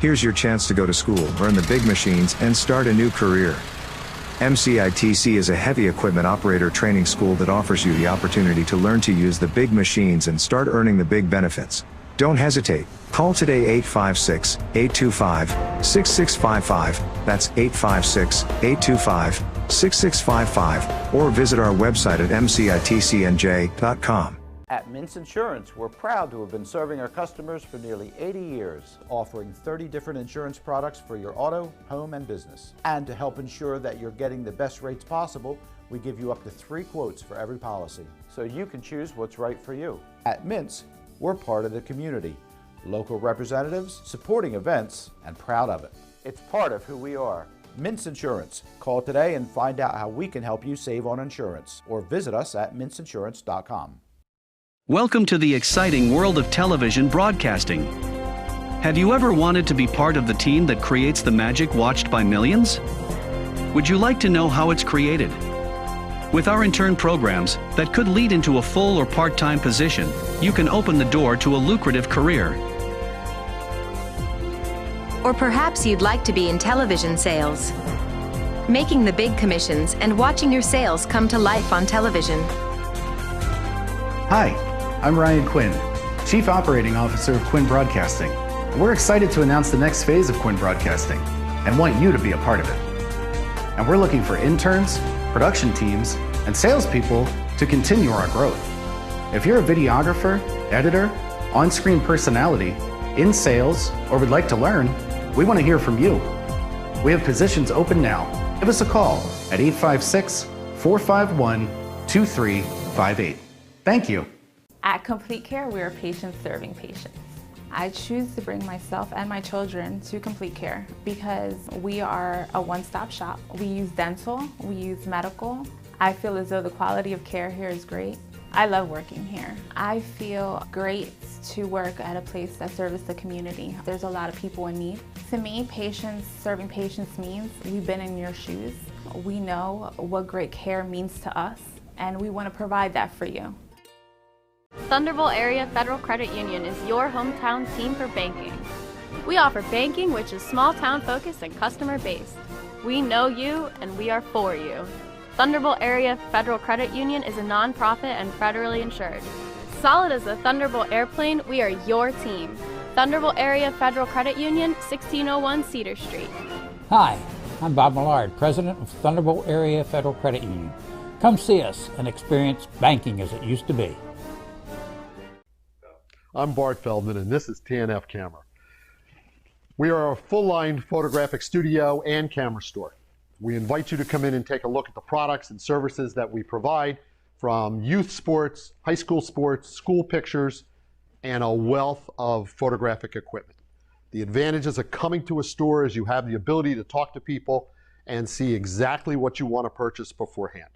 Here's your chance to go to school, learn the big machines, and start a new career. MCITC is a heavy equipment operator training school that offers you the opportunity to learn to use the big machines and start earning the big benefits. Don't hesitate. Call today 856-825-6655. That's 856-825-6655. Or visit our website at mcitcnj.com.
At Mintz Insurance, we're proud to have been serving our customers for nearly 80 years, offering 30 different insurance products for your auto, home, and business. And to help ensure that you're getting the best rates possible, we give you up to 3 quotes for every policy, so you can choose what's right for you. At Mintz, we're part of the community. local representatives, supporting events, and proud of it. It's part of who we are. Mintz Insurance. Call today and find out how we can help you save on insurance, or visit us at mintzinsurance.com.
Welcome to the exciting world of television broadcasting. Have you ever wanted to be part of the team that creates the magic watched by millions? Would you like to know how it's created? With our intern programs that could lead into a full or part-time position, you can open the door to a lucrative career.
Or perhaps you'd like to be in television sales, making the big commissions and watching your sales come to life on television.
Hi, I'm Ryan Quinn, Chief Operating Officer of Quinn Broadcasting. We're excited to announce the next phase of Quinn Broadcasting and want you to be a part of it. And we're looking for interns, production teams, and salespeople to continue our growth. If you're a videographer, editor, on-screen personality, in sales, or would like to learn, we want to hear from you. We have positions open now. Give us a call at 856-451-2358. Thank you.
At Complete Care, we are patients serving patients. I choose to bring myself and my children to Complete Care because we are a one-stop shop. We use dental, we use medical. I feel as though the quality of care here is great. I love working here. I feel great to work at a place that serves the community. There's a lot of people in need. To me, patients serving patients means we've been in your shoes. We know what great care means to us, and we want to provide that for you.
Thunderbolt Area Federal Credit Union is your hometown team for banking. We offer banking which is small town focused and customer based. We know you and we are for you. Thunderbolt Area Federal Credit Union is a non-profit and federally insured. Solid as a Thunderbolt airplane, we are your team. Thunderbolt Area Federal Credit Union, 1601 Cedar Street.
Hi, I'm Bob Millard, President of Thunderbolt Area Federal Credit Union. Come see us and experience banking as it used to be.
I'm Bart Feldman, and this is TNF Camera. We are a full-line photographic studio and camera store. We invite you to come in and take a look at the products and services that we provide, from youth sports, high school sports, school pictures, and a wealth of photographic equipment. The advantages of coming to a store is you have the ability to talk to people and see exactly what you want to purchase beforehand.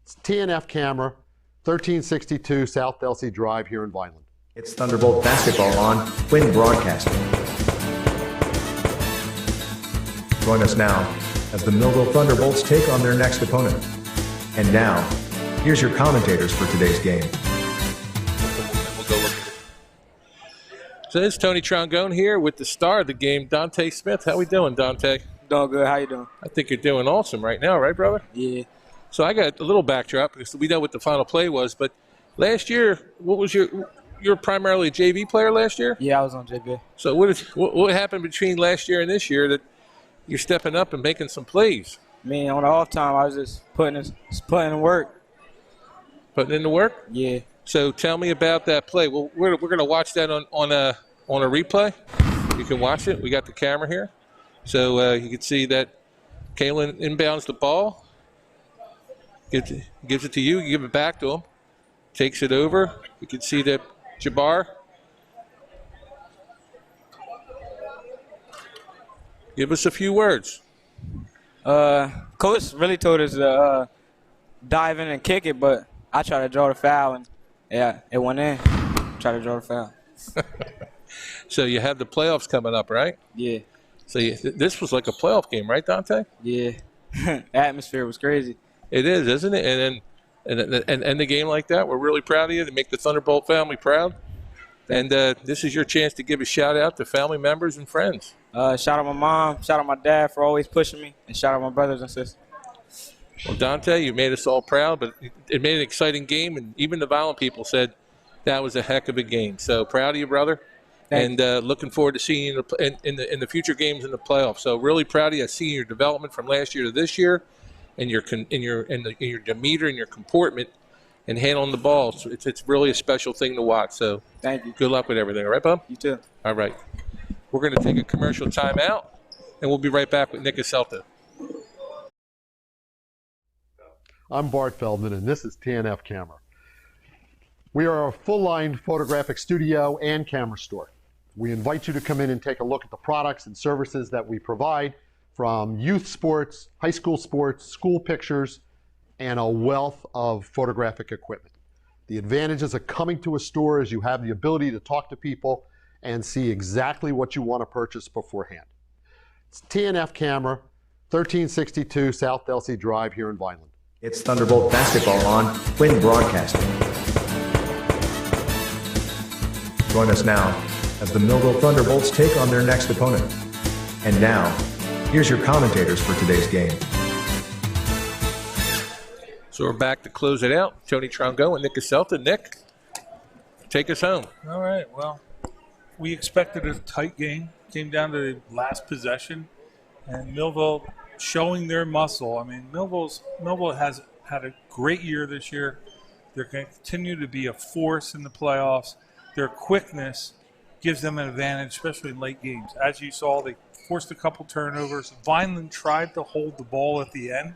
It's TNF Camera, 1362 South Delsey Drive here in Vineland.
It's Thunderbolt basketball on Quinn Broadcasting. Join us now as the Millville Thunderbolts take on their next opponent. And now, here's your commentators for today's game.
So it's Tony Trongone here with the star of the game, Dante Smith. How we doing, Dante?
Doing good. How you doing?
I think you're doing awesome right now, right, brother?
Yeah.
So I got a little backdrop because we know what the final play was, but last year, what was you're primarily a JV player last year?
Yeah, I was on JV.
So what happened between last year and this year that you're stepping up and making some plays?
Man, on the off time, I was just putting in work.
Putting in the work?
Yeah.
So tell me about that play. Well, we're going to watch that on a replay. You can watch it. We got the camera here. So you can see that Kalen inbounds the ball, gives it to you, you give it back to him, takes it over. You can see that Jabbar. Give us a few words.
Coach really told us to dive in and kick it, but I tried to draw the foul, and yeah, it went in. Try to draw the foul.
So you have the playoffs coming up, right?
Yeah.
So this was like a playoff game, right, Dante?
Yeah. The atmosphere was crazy.
It is, isn't it? And end the game like that. We're really proud of you to make the Thunderbolt family proud. And this is your chance to give a shout out to family members and friends.
Shout out my mom, shout out my dad for always pushing me, and shout out my brothers and sisters.
Well, Dante, you made us all proud, but it made an exciting game, and even the Violent people said that was a heck of a game. So proud of you, brother, and looking forward to seeing you in the future games in the playoffs. So really proud of you. Seeing your development from last year to this year, and your demeanor and your comportment and handling the ball. So it's really a special thing to watch. So
thank you.
Good luck with everything. All right, Bob?
You too.
All right. We're going to take a commercial timeout, and we'll be right back with Nick Aselta.
I'm Bart Feldman, and this is TNF Camera. We are a full-line photographic studio and camera store. We invite you to come in and take a look at the products and services that we provide, from youth sports, high school sports, school pictures, and a wealth of photographic equipment. The advantages of coming to a store is you have the ability to talk to people and see exactly what you want to purchase beforehand. It's TNF Camera, 1362 South Delsey Drive here in Vineland.
It's Thunderbolt basketball on Quinn Broadcasting. Join us now as the Millville Thunderbolts take on their next opponent. And now, here's your commentators for today's game.
So we're back to close it out. Tony Trongo and Nick Caselta. Nick, take us home.
All right, well, we expected a tight game. Came down to the last possession, and Millville showing their muscle. I mean, Millville has had a great year this year. They're going to continue to be a force in the playoffs. Their quickness gives them an advantage, especially in late games. As you saw, they forced a couple turnovers. Vineland tried to hold the ball at the end.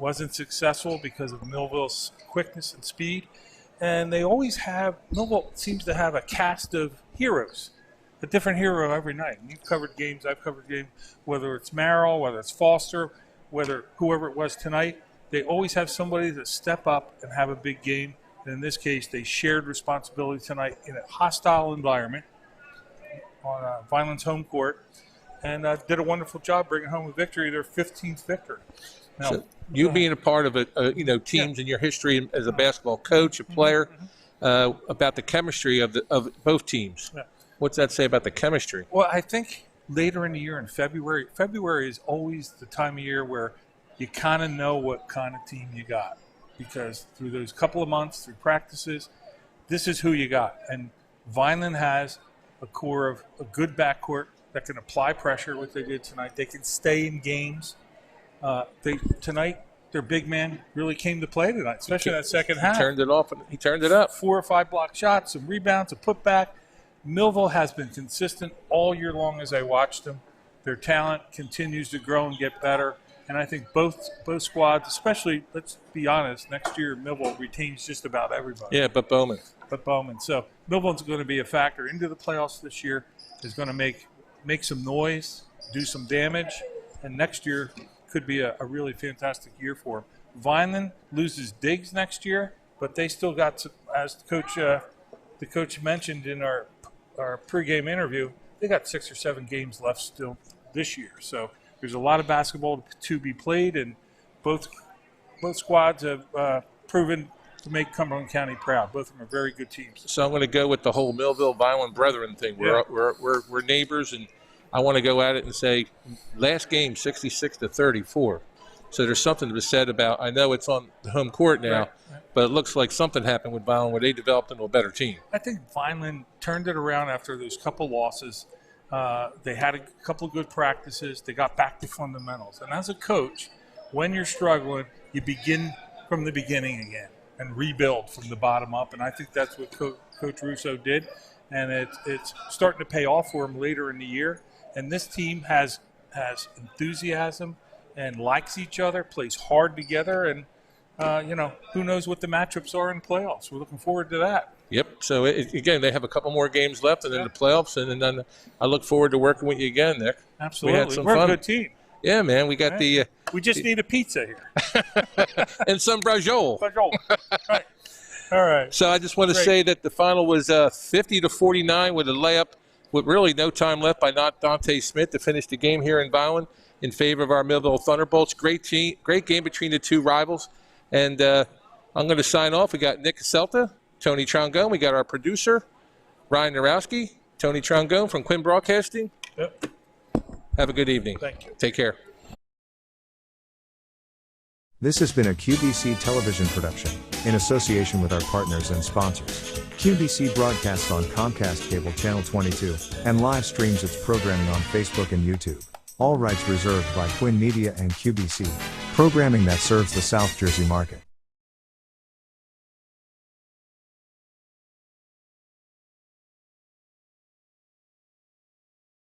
Wasn't successful because of Millville's quickness and speed. And they always have, Millville seems to have a cast of heroes, a different hero every night. And you've covered games, I've covered games, whether it's Merrill, whether it's Foster, whether whoever it was tonight, they always have somebody to step up and have a big game. And in this case, they shared responsibility tonight in a hostile environment on Vineland's home court, and did a wonderful job bringing home a victory, their 15th victory. Now,
so you being a part of teams in your history as a basketball coach, a player, about the chemistry of both teams.
Yeah.
What's that say about the chemistry?
Well, I think later in the year in February is always the time of year where you kind of know what kind of team you got, because through those couple of months, through practices, this is who you got. And Vineland has a core of a good backcourt that can apply pressure, what they did tonight. They can stay in games. Tonight, their big man really came to play tonight, especially in that second half.
He turned it off, and he turned it up.
4 or 5 block shots, some rebounds, a putback. Millville has been consistent all year long as I watched them. Their talent continues to grow and get better. And I think both squads, especially, let's be honest, next year Millville retains just about everybody.
Yeah, but Bowman.
So Millville's going to be a factor into the playoffs this year. Is going to make some noise, do some damage, and next year could be a really fantastic year for them. Vineland loses Diggs next year, but they still got some, as the coach mentioned in our pregame interview, they got 6 or 7 games left still this year. So there's a lot of basketball to be played, and both squads have proven to make Cumberland County proud. Both of them are very good teams.
So I'm going to go with the whole Millville Vineland Brethren thing. We're neighbors, and I want to go at it and say last game 66-34. So there's something to be said about. I know it's on the home court now, but it looks like something happened with Vineland where they developed into a better team.
I think Vineland turned it around after those couple losses. They had a couple of good practices. They got back to fundamentals. And as a coach, when you're struggling, you begin from the beginning again and rebuild from the bottom up. And I think that's what Coach Russo did. And it's starting to pay off for him later in the year. And this team has enthusiasm and likes each other, plays hard together. And, who knows what the matchups are in playoffs. We're looking forward to that.
Yep. So, again, they have a couple more games left and then the playoffs. And then I look forward to working with you again, Nick.
Absolutely.
We had some
We're
fun.
a good team.
Yeah, man. We got
we just need a pizza here.
and some brajol.
Right. All right.
So I just want to say that the final was 50-49 with a layup with really no time left by Dante Smith to finish the game here in Vineland in favor of our Millville Thunderbolts. Great game between the two rivals. And I'm going to sign off. We got Nick Caselta, Tony Trongone. We got our producer, Ryan Narowski, Tony Trongone from Quinn Broadcasting.
Yep.
Have a good evening.
Thank you.
Take care.
This has been a QBC television production, in association with our partners and sponsors. QBC broadcasts on Comcast Cable Channel 22, and live streams its programming on Facebook and YouTube. All rights reserved by Quinn Media and QBC, programming that serves the South Jersey market.